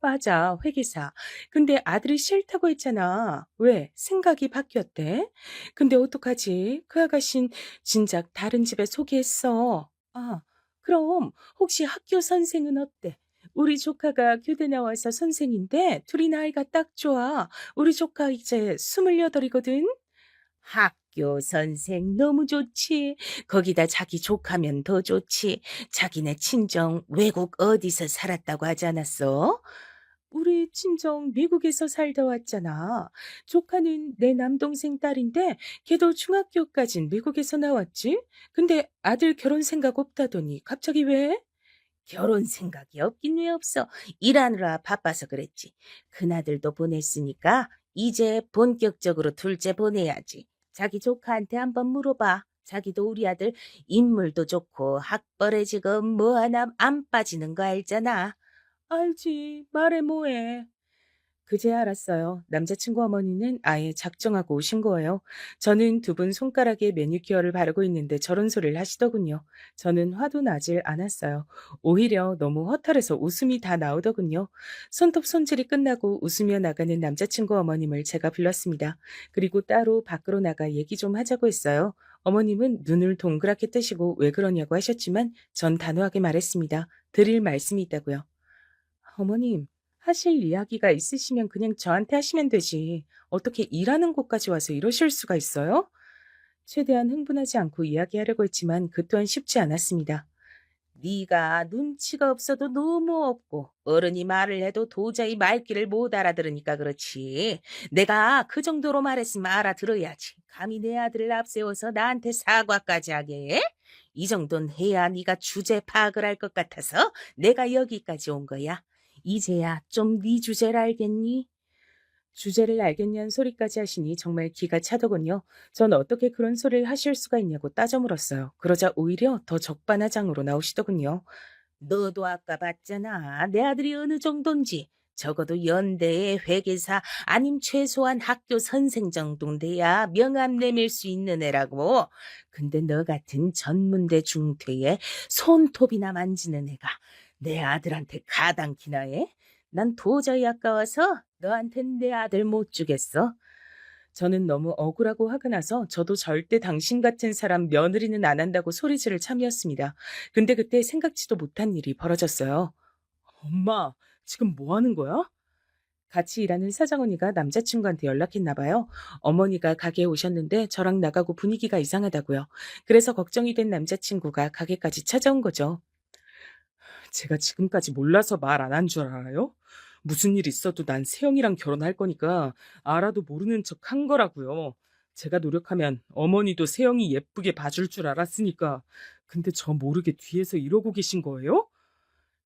맞아. 회계사. 근데 아들이 싫다고 했잖아. 왜? 생각이 바뀌었대? 근데 어떡하지? 그 아가씨는 진작 다른 집에 소개했어. 아, 그럼 혹시 학교 선생은 어때? 우리 조카가 교대 나와서 선생인데 둘이 나이가 딱 좋아. 우리 조카 이제 28이거든? 학교 선생 너무 좋지. 거기다 자기 조카면 더 좋지. 자기네 친정 외국 어디서 살았다고 하지 않았어? 우리 친정 미국에서 살다 왔잖아. 조카는 내 남동생 딸인데 걔도 중학교까진 미국에서 나왔지. 근데 아들 결혼 생각 없다더니 갑자기 왜? 결혼 생각이 없긴 왜 없어. 일하느라 바빠서 그랬지. 큰아들도 보냈으니까 이제 본격적으로 둘째 보내야지. 자기 조카한테 한번 물어봐. 자기도 우리 아들 인물도 좋고 학벌에 지금 뭐 하나 안 빠지는 거 알잖아. 알지. 말해 뭐해. 그제야 알았어요. 남자친구 어머니는 아예 작정하고 오신 거예요. 저는 두 분 손가락에 매니큐어를 바르고 있는데 저런 소리를 하시더군요. 저는 화도 나질 않았어요. 오히려 너무 허탈해서 웃음이 다 나오더군요. 손톱 손질이 끝나고 웃으며 나가는 남자친구 어머님을 제가 불렀습니다. 그리고 따로 밖으로 나가 얘기 좀 하자고 했어요. 어머님은 눈을 동그랗게 뜨시고 왜 그러냐고 하셨지만 전 단호하게 말했습니다. 드릴 말씀이 있다고요. 어머님, 하실 이야기가 있으시면 그냥 저한테 하시면 되지. 어떻게 일하는 곳까지 와서 이러실 수가 있어요? 최대한 흥분하지 않고 이야기하려고 했지만 그 또한 쉽지 않았습니다. 네가 눈치가 없어도 너무 없고 어른이 말을 해도 도저히 말귀를 못 알아들으니까 그렇지. 내가 그 정도로 말했으면 알아들어야지. 감히 내 아들을 앞세워서 나한테 사과까지 하게 해? 이 정도는 해야 네가 주제 파악을 할 것 같아서 내가 여기까지 온 거야. 이제야 좀 네 주제를 알겠니? 주제를 알겠냐는 소리까지 하시니 정말 기가 차더군요. 전 어떻게 그런 소리를 하실 수가 있냐고 따져 물었어요. 그러자 오히려 더 적반하장으로 나오시더군요. 너도 아까 봤잖아. 내 아들이 어느 정도인지. 적어도 연대의 회계사 아님 최소한 학교 선생 정도는 돼야 명함 내밀 수 있는 애라고. 근데 너 같은 전문대 중퇴에 손톱이나 만지는 애가 내 아들한테 가당키나 해? 난 도저히 아까워서 너한텐 내 아들 못 주겠어. 저는 너무 억울하고 화가 나서 저도 절대 당신 같은 사람 며느리는 안 한다고 소리 지를 참이었습니다. 근데 그때 생각지도 못한 일이 벌어졌어요. 엄마, 지금 뭐 하는 거야? 같이 일하는 사장언니가 남자친구한테 연락했나 봐요. 어머니가 가게에 오셨는데 저랑 나가고 분위기가 이상하다고요. 그래서 걱정이 된 남자친구가 가게까지 찾아온 거죠. 제가 지금까지 몰라서 말 안 한 줄 알아요? 무슨 일 있어도 난 세영이랑 결혼할 거니까 알아도 모르는 척 한 거라고요. 제가 노력하면 어머니도 세영이 예쁘게 봐줄 줄 알았으니까. 근데 저 모르게 뒤에서 이러고 계신 거예요?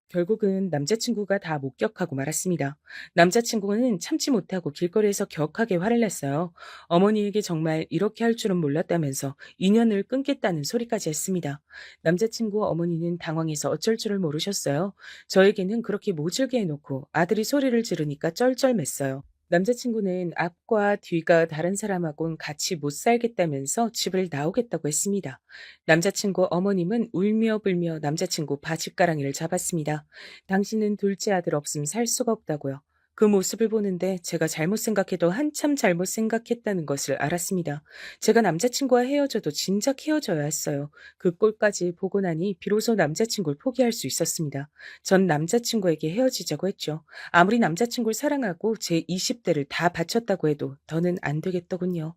결국은 남자친구가 다 목격하고 말았습니다. 남자친구는 참지 못하고 길거리에서 격하게 화를 냈어요. 어머니에게 정말 이렇게 할 줄은 몰랐다면서 인연을 끊겠다는 소리까지 했습니다. 남자친구 어머니는 당황해서 어쩔 줄을 모르셨어요. 저에게는 그렇게 모질게 해놓고 아들이 소리를 지르니까 쩔쩔맸어요. 남자친구는 앞과 뒤가 다른 사람하고는 같이 못 살겠다면서 집을 나오겠다고 했습니다. 남자친구 어머님은 울며 불며 남자친구 바짓가랑이를 잡았습니다. 당신은 둘째 아들 없음 살 수가 없다고요. 그 모습을 보는데 제가 잘못 생각해도 한참 잘못 생각했다는 것을 알았습니다. 제가 남자친구와 헤어져도 진작 헤어져야 했어요. 그 꼴까지 보고 나니 비로소 남자친구를 포기할 수 있었습니다. 전 남자친구에게 헤어지자고 했죠. 아무리 남자친구를 사랑하고 제 20대를 다 바쳤다고 해도 더는 안 되겠더군요.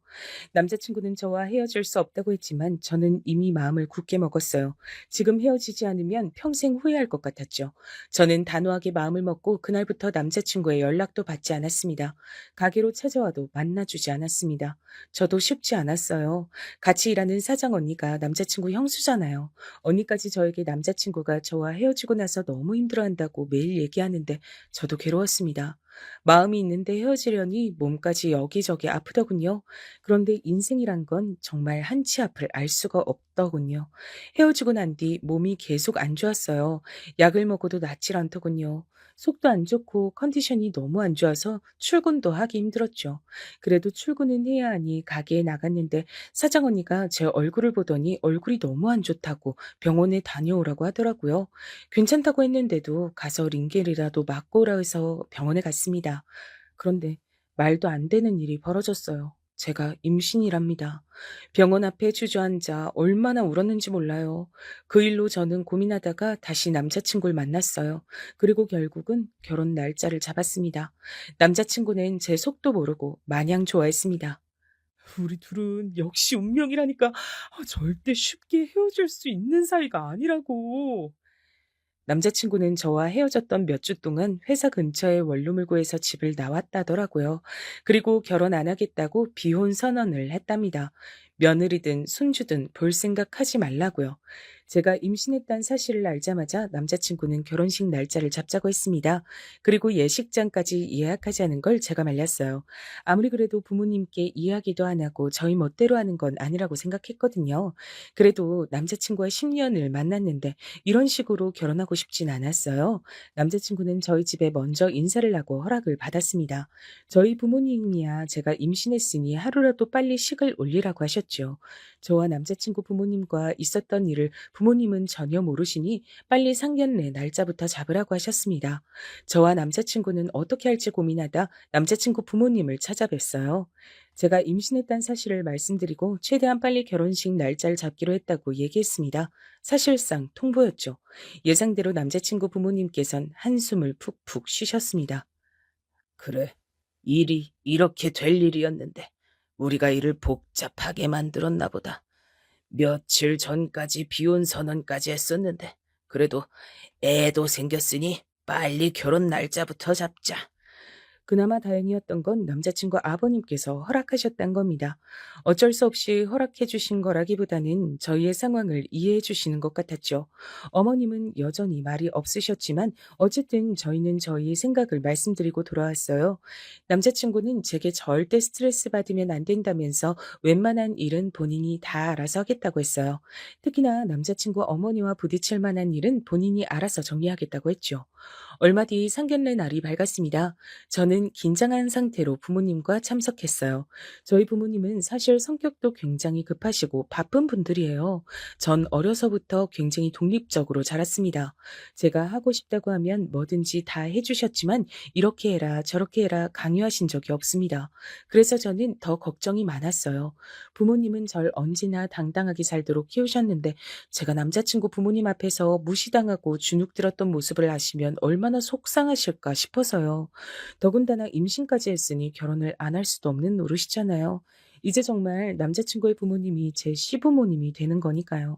남자친구는 저와 헤어질 수 없다고 했지만 저는 이미 마음을 굳게 먹었어요. 지금 헤어지지 않으면 평생 후회할 것 같았죠. 저는 단호하게 마음을 먹고 그날부터 남자친구의 연락도 받지 않았습니다. 가게로 찾아와도 만나주지 않았습니다. 저도 쉽지 않았어요. 같이 일하는 사장 언니가 남자친구 형수잖아요. 언니까지 저에게 남자친구가 저와 헤어지고 나서 너무 힘들어한다고 매일 얘기하는데 저도 괴로웠습니다. 마음이 있는데 헤어지려니 몸까지 여기저기 아프더군요. 그런데 인생이란 건 정말 한치 앞을 알 수가 없더군요. 헤어지고 난 뒤 몸이 계속 안 좋았어요. 약을 먹어도 낫질 않더군요. 속도 안 좋고 컨디션이 너무 안 좋아서 출근도 하기 힘들었죠. 그래도 출근은 해야 하니 가게에 나갔는데 사장 언니가 제 얼굴을 보더니 얼굴이 너무 안 좋다고 병원에 다녀오라고 하더라고요. 괜찮다고 했는데도 가서 링겔이라도 맞고 오라 해서 병원에 갔습니다. 그런데 말도 안 되는 일이 벌어졌어요. 제가 임신이랍니다. 병원 앞에 주저앉아 얼마나 울었는지 몰라요. 그 일로 저는 고민하다가 다시 남자친구를 만났어요. 그리고 결국은 결혼 날짜를 잡았습니다. 남자친구는 제 속도 모르고 마냥 좋아했습니다. 우리 둘은 역시 운명이라니까 절대 쉽게 헤어질 수 있는 사이가 아니라고. 남자친구는 저와 헤어졌던 몇 주 동안 회사 근처에 원룸을 구해서 집을 나왔다더라고요. 그리고 결혼 안 하겠다고 비혼 선언을 했답니다. 며느리든 손주든 볼 생각 하지 말라고요. 제가 임신했다는 사실을 알자마자 남자친구는 결혼식 날짜를 잡자고 했습니다. 그리고 예식장까지 예약하자는 걸 제가 말렸어요. 아무리 그래도 부모님께 이야기도 안 하고 저희 멋대로 하는 건 아니라고 생각했거든요. 그래도 남자친구와 10년을 만났는데 이런 식으로 결혼하고 싶진 않았어요. 남자친구는 저희 집에 먼저 인사를 하고 허락을 받았습니다. 저희 부모님이야 제가 임신했으니 하루라도 빨리 식을 올리라고 하셨죠. 저와 남자친구 부모님과 있었던 일을 부모님은 전혀 모르시니 빨리 상견례 날짜부터 잡으라고 하셨습니다. 저와 남자친구는 어떻게 할지 고민하다 남자친구 부모님을 찾아뵀어요. 제가 임신했다는 사실을 말씀드리고 최대한 빨리 결혼식 날짜를 잡기로 했다고 얘기했습니다. 사실상 통보였죠. 예상대로 남자친구 부모님께선 한숨을 푹푹 쉬셨습니다. 그래, 일이 이렇게 될 일이었는데 우리가 일을 복잡하게 만들었나 보다. 며칠 전까지 비혼 선언까지 했었는데 그래도 애도 생겼으니 빨리 결혼 날짜부터 잡자. 그나마 다행이었던 건 남자친구 아버님께서 허락하셨단 겁니다. 어쩔 수 없이 허락해 주신 거라기보다는 저희의 상황을 이해해 주시는 것 같았죠. 어머님은 여전히 말이 없으셨지만 어쨌든 저희는 저희의 생각을 말씀드리고 돌아왔어요. 남자친구는 제게 절대 스트레스 받으면 안 된다면서 웬만한 일은 본인이 다 알아서 하겠다고 했어요. 특히나 남자친구 어머니와 부딪힐 만한 일은 본인이 알아서 정리하겠다고 했죠. 얼마 뒤 상견례 날이 밝았습니다. 저는 긴장한 상태로 부모님과 참석했어요. 저희 부모님은 사실 성격도 굉장히 급하시고 바쁜 분들이에요. 전 어려서부터 굉장히 독립적으로 자랐습니다. 제가 하고 싶다고 하면 뭐든지 다 해주셨지만 이렇게 해라 저렇게 해라 강요하신 적이 없습니다. 그래서 저는 더 걱정이 많았어요. 부모님은 절 언제나 당당하게 살도록 키우셨는데 제가 남자친구 부모님 앞에서 무시당하고 주눅 들었던 모습을 아시면 얼마나 속상하실까 싶어서요. 더군다나 임신까지 했으니 결혼을 안 할 수도 없는 노릇이잖아요. 이제 정말 남자친구의 부모님이 제 시부모님이 되는 거니까요.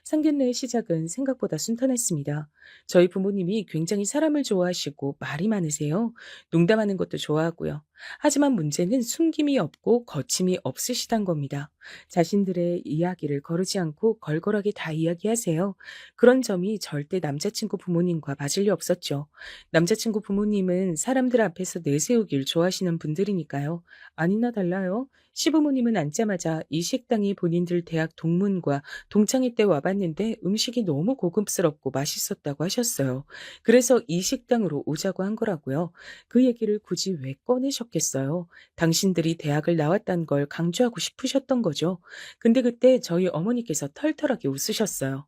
상견례의 시작은 생각보다 순탄했습니다. 저희 부모님이 굉장히 사람을 좋아하시고 말이 많으세요. 농담하는 것도 좋아하고요. 하지만 문제는 숨김이 없고 거침이 없으시단 겁니다. 자신들의 이야기를 거르지 않고 걸걸하게 다 이야기하세요. 그런 점이 절대 남자친구 부모님과 맞을 리 없었죠. 남자친구 부모님은 사람들 앞에서 내세우길 좋아하시는 분들이니까요. 아니나 달라요. 시부모님은 앉자마자 이 식당이 본인들 대학 동문과 동창회 때 와봤는데 음식이 너무 고급스럽고 맛있었다고 하셨어요. 그래서 이 식당으로 오자고 한 거라고요. 그 얘기를 굳이 왜 꺼내셨겠어요? 당신들이 대학을 나왔다는 걸 강조하고 싶으셨던 거죠. 근데 그때 저희 어머니께서 털털하게 웃으셨어요.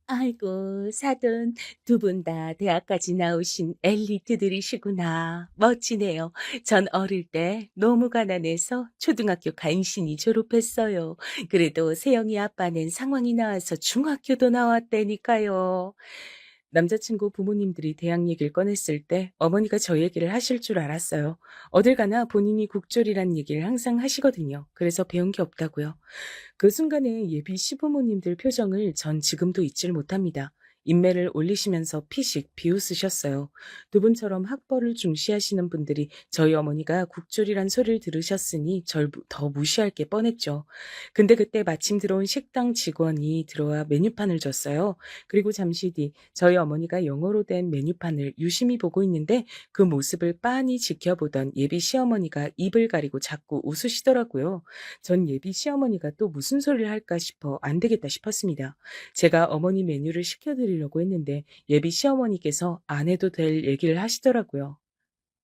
아이고, 사돈, 두 분 다 대학까지 나오신 엘리트들이시구나. 멋지네요. 전 어릴 때 너무 가난해서 초등학교 간신히 졸업했어요. 그래도 세영이 아빠는 상황이 나와서 중학교도 나왔다니까요. 남자친구 부모님들이 대학 얘기를 꺼냈을 때 어머니가 저 얘기를 하실 줄 알았어요. 어딜 가나 본인이 국졸이란 얘기를 항상 하시거든요. 그래서 배운 게 없다고요. 그 순간의 예비 시부모님들 표정을 전 지금도 잊질 못합니다. 인매를 올리시면서 피식 비웃으셨어요. 두 분처럼 학벌을 중시하시는 분들이 저희 어머니가 국졸이란 소리를 들으셨으니 절 더 무시할 게 뻔했죠. 근데 그때 마침 들어온 식당 직원이 들어와 메뉴판을 줬어요. 그리고 잠시 뒤 저희 어머니가 영어로 된 메뉴판을 유심히 보고 있는데 그 모습을 빤히 지켜보던 예비 시어머니가 입을 가리고 자꾸 웃으시더라고요. 전 예비 시어머니가 또 무슨 소리를 할까 싶어 안 되겠다 싶었습니다. 제가 어머니 메뉴를 시켜드리려고 했는데 예비 시어머니께서 안 해도 될 얘기를 하시더라고요.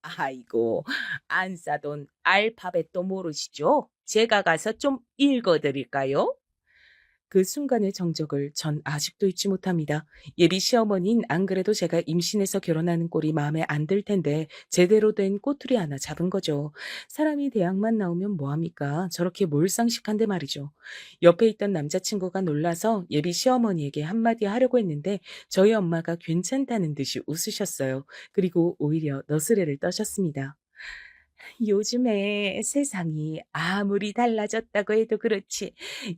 아이고, 안사돈 알파벳도 모르시죠? 제가 가서 좀 읽어드릴까요? 그 순간의 정적을 전 아직도 잊지 못합니다. 예비 시어머니는 안 그래도 제가 임신해서 결혼하는 꼴이 마음에 안 들 텐데 제대로 된 꼬투리 하나 잡은 거죠. 사람이 대학만 나오면 뭐합니까? 저렇게 몰상식한데 말이죠. 옆에 있던 남자친구가 놀라서 예비 시어머니에게 한마디 하려고 했는데 저희 엄마가 괜찮다는 듯이 웃으셨어요. 그리고 오히려 너스레를 떠셨습니다. 요즘에 세상이 아무리 달라졌다고 해도 그렇지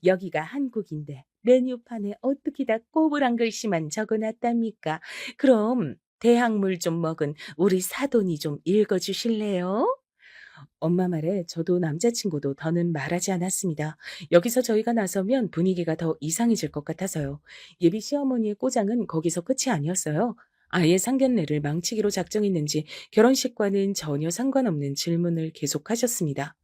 여기가 한국인데 메뉴판에 어떻게 다 꼬부랑 글씨만 적어놨답니까? 그럼 대학물 좀 먹은 우리 사돈이 좀 읽어주실래요? 엄마 말에 저도 남자친구도 더는 말하지 않았습니다. 여기서 저희가 나서면 분위기가 더 이상해질 것 같아서요. 예비 시어머니의 꼬장은 거기서 끝이 아니었어요. 아예 상견례를 망치기로 작정했는지 결혼식과는 전혀 상관없는 질문을 계속하셨습니다.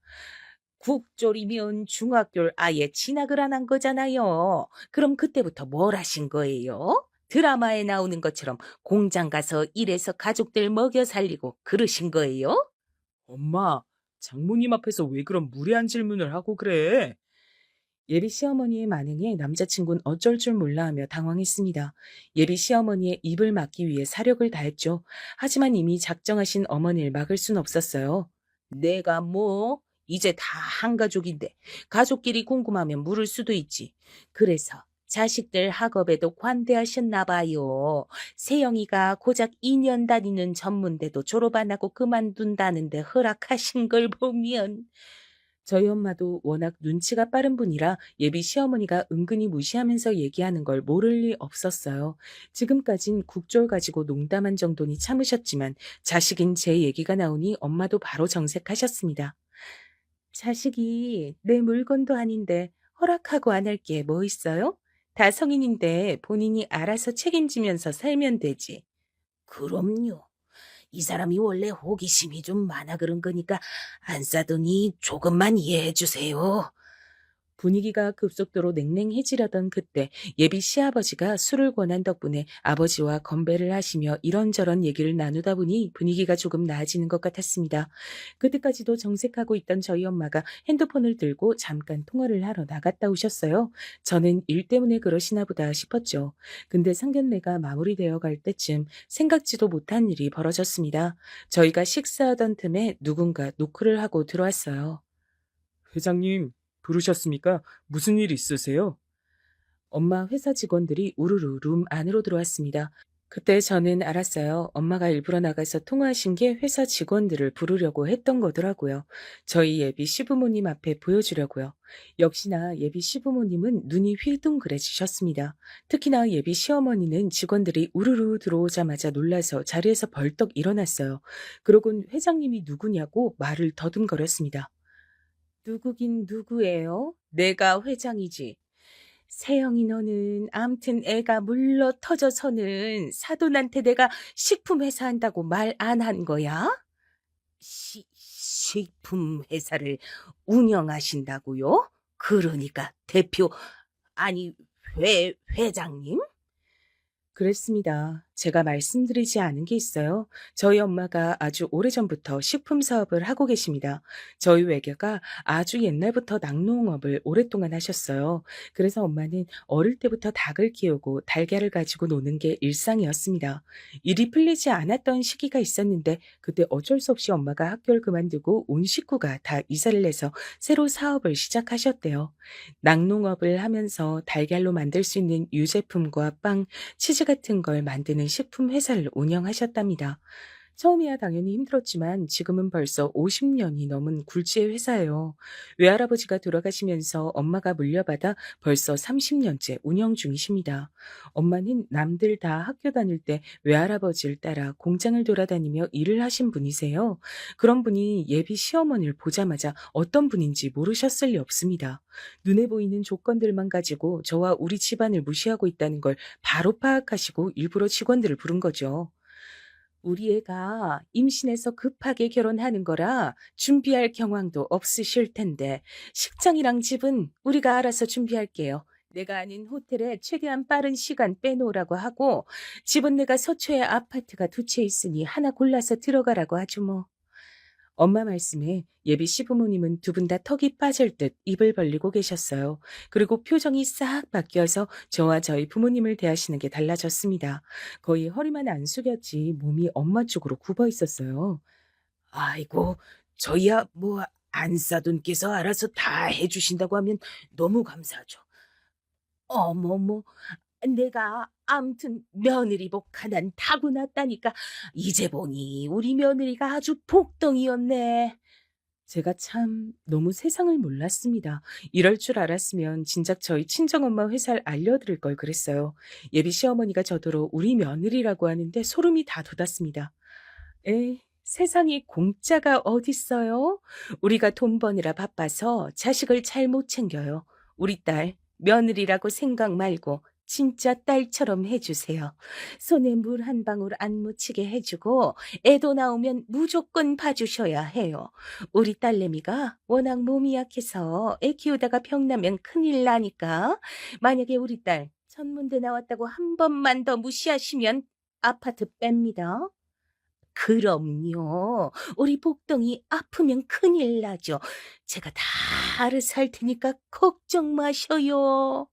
국졸이면 중학교를 아예 진학을 안 한 거잖아요. 그럼 그때부터 뭘 하신 거예요? 드라마에 나오는 것처럼 공장 가서 일해서 가족들 먹여 살리고 그러신 거예요? 엄마, 장모님 앞에서 왜 그런 무례한 질문을 하고 그래? 예비 시어머니의 반응에 남자친구는 어쩔 줄 몰라 하며 당황했습니다. 예비 시어머니의 입을 막기 위해 사력을 다했죠. 하지만 이미 작정하신 어머니를 막을 순 없었어요. 내가 뭐? 이제 다 한 가족인데 가족끼리 궁금하면 물을 수도 있지. 그래서 자식들 학업에도 관대하셨나 봐요. 세영이가 고작 2년 다니는 전문대도 졸업 안 하고 그만둔다는데 허락하신 걸 보면. 저희 엄마도 워낙 눈치가 빠른 분이라 예비 시어머니가 은근히 무시하면서 얘기하는 걸 모를 리 없었어요. 지금까진 국졸 가지고 농담한 정도니 참으셨지만 자식인 제 얘기가 나오니 엄마도 바로 정색하셨습니다. 자식이 내 물건도 아닌데 허락하고 안 할 게 뭐 있어요? 다 성인인데 본인이 알아서 책임지면서 살면 되지. 그럼요. 이 사람이 원래 호기심이 좀 많아 그런 거니까 안 싸더니 조금만 이해해 주세요. 분위기가 급속도로 냉랭해지려던 그때 예비 시아버지가 술을 권한 덕분에 아버지와 건배를 하시며 이런저런 얘기를 나누다 보니 분위기가 조금 나아지는 것 같았습니다. 그때까지도 정색하고 있던 저희 엄마가 핸드폰을 들고 잠깐 통화를 하러 나갔다 오셨어요. 저는 일 때문에 그러시나 보다 싶었죠. 근데 상견례가 마무리되어 갈 때쯤 생각지도 못한 일이 벌어졌습니다. 저희가 식사하던 틈에 누군가 노크를 하고 들어왔어요. 회장님, 부르셨습니까? 무슨 일 있으세요? 엄마 회사 직원들이 우르르 룸 안으로 들어왔습니다. 그때 저는 알았어요. 엄마가 일부러 나가서 통화하신 게 회사 직원들을 부르려고 했던 거더라고요. 저희 예비 시부모님 앞에 보여주려고요. 역시나 예비 시부모님은 눈이 휘둥그레지셨습니다. 특히나 예비 시어머니는 직원들이 우르르 들어오자마자 놀라서 자리에서 벌떡 일어났어요. 그러곤 회장님이 누구냐고 말을 더듬거렸습니다. 누구긴 누구예요? 내가 회장이지. 세영이 너는 암튼 애가 물러 터져서는 사돈한테 내가 식품 회사 한다고 말 안 한 거야? 식품 회사를 운영하신다고요? 그러니까 대표 아니 회장님? 그랬습니다. 제가 말씀드리지 않은 게 있어요. 저희 엄마가 아주 오래전부터 식품 사업을 하고 계십니다. 저희 외가가 아주 옛날부터 낙농업을 오랫동안 하셨어요. 그래서 엄마는 어릴 때부터 닭을 키우고 달걀을 가지고 노는 게 일상이었습니다. 일이 풀리지 않았던 시기가 있었는데 그때 어쩔 수 없이 엄마가 학교를 그만두고 온 식구가 다 이사를 해서 새로 사업을 시작하셨대요. 낙농업을 하면서 달걀로 만들 수 있는 유제품과 빵, 치즈 같은 걸 만드는 식품 회사를 운영하셨답니다. 처음이야 당연히 힘들었지만 지금은 벌써 50년이 넘은 굴지의 회사예요. 외할아버지가 돌아가시면서 엄마가 물려받아 벌써 30년째 운영 중이십니다. 엄마는 남들 다 학교 다닐 때 외할아버지를 따라 공장을 돌아다니며 일을 하신 분이세요. 그런 분이 예비 시어머니를 보자마자 어떤 분인지 모르셨을 리 없습니다. 눈에 보이는 조건들만 가지고 저와 우리 집안을 무시하고 있다는 걸 바로 파악하시고 일부러 직원들을 부른 거죠. 우리 애가 임신해서 급하게 결혼하는 거라 준비할 경황도 없으실 텐데 식장이랑 집은 우리가 알아서 준비할게요. 내가 아는 호텔에 최대한 빠른 시간 빼놓으라고 하고 집은 내가 서초에 아파트가 2채 있으니 하나 골라서 들어가라고 하죠 뭐. 엄마 말씀에 예비 시부모님은 두 분 다 턱이 빠질 듯 입을 벌리고 계셨어요. 그리고 표정이 싹 바뀌어서 저와 저희 부모님을 대하시는 게 달라졌습니다. 거의 허리만 안 숙였지 몸이 엄마 쪽으로 굽어 있었어요. 아이고, 저희야 뭐 안사돈께서 알아서 다 해주신다고 하면 너무 감사하죠. 어머머, 내가 암튼 며느리 복 하나는 타고났다니까 이제 보니 우리 며느리가 아주 복덩이였네. 제가 참 너무 세상을 몰랐습니다. 이럴 줄 알았으면 진작 저희 친정엄마 회사를 알려드릴 걸 그랬어요. 예비 시어머니가 저더러 우리 며느리라고 하는데 소름이 다 돋았습니다. 에이, 세상에 공짜가 어딨어요? 우리가 돈 버느라 바빠서 자식을 잘 못 챙겨요. 우리 딸 며느리라고 생각 말고 진짜 딸처럼 해주세요. 손에 물 한 방울 안 묻히게 해주고 애도 나오면 무조건 봐주셔야 해요. 우리 딸내미가 워낙 몸이 약해서 애 키우다가 병나면 큰일 나니까 만약에 우리 딸 천문대 나왔다고 한 번만 더 무시하시면 아파트 뺍니다. 그럼요. 우리 복덩이 아프면 큰일 나죠. 제가 다 알아서 할 테니까 걱정 마셔요.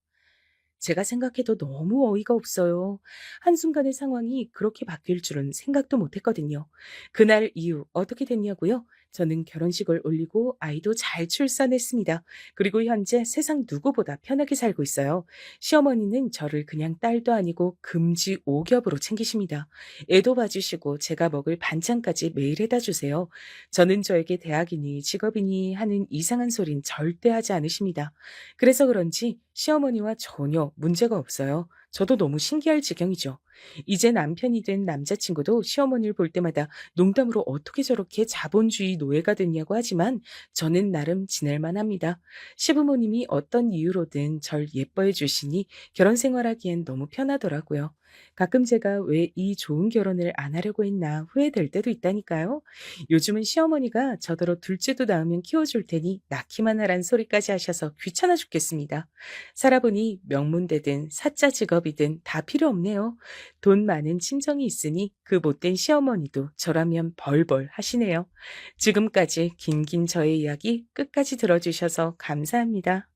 제가 생각해도 너무 어이가 없어요. 한순간의 상황이 그렇게 바뀔 줄은 생각도 못 했거든요. 그날 이후 어떻게 됐냐고요? 저는 결혼식을 올리고 아이도 잘 출산했습니다. 그리고 현재 세상 누구보다 편하게 살고 있어요. 시어머니는 저를 그냥 딸도 아니고 금지 5겹으로 챙기십니다. 애도 봐주시고 제가 먹을 반찬까지 매일 해다 주세요. 저는 저에게 대학이니 직업이니 하는 이상한 소린 절대 하지 않으십니다. 그래서 그런지 시어머니와 전혀 문제가 없어요. 저도 너무 신기할 지경이죠. 이제 남편이 된 남자친구도 시어머니를 볼 때마다 농담으로 어떻게 저렇게 자본주의 노예가 됐냐고 하지만 저는 나름 지낼만 합니다. 시부모님이 어떤 이유로든 절 예뻐해 주시니 결혼 생활하기엔 너무 편하더라고요. 가끔 제가 왜 이 좋은 결혼을 안 하려고 했나 후회될 때도 있다니까요. 요즘은 시어머니가 저더러 둘째도 낳으면 키워줄 테니 낳기만 하란 소리까지 하셔서 귀찮아 죽겠습니다. 살아보니 명문대든 사짜 직업이든 다 필요 없네요. 돈 많은 친정이 있으니 그 못된 시어머니도 저라면 벌벌 하시네요. 지금까지 긴긴 저의 이야기 끝까지 들어주셔서 감사합니다.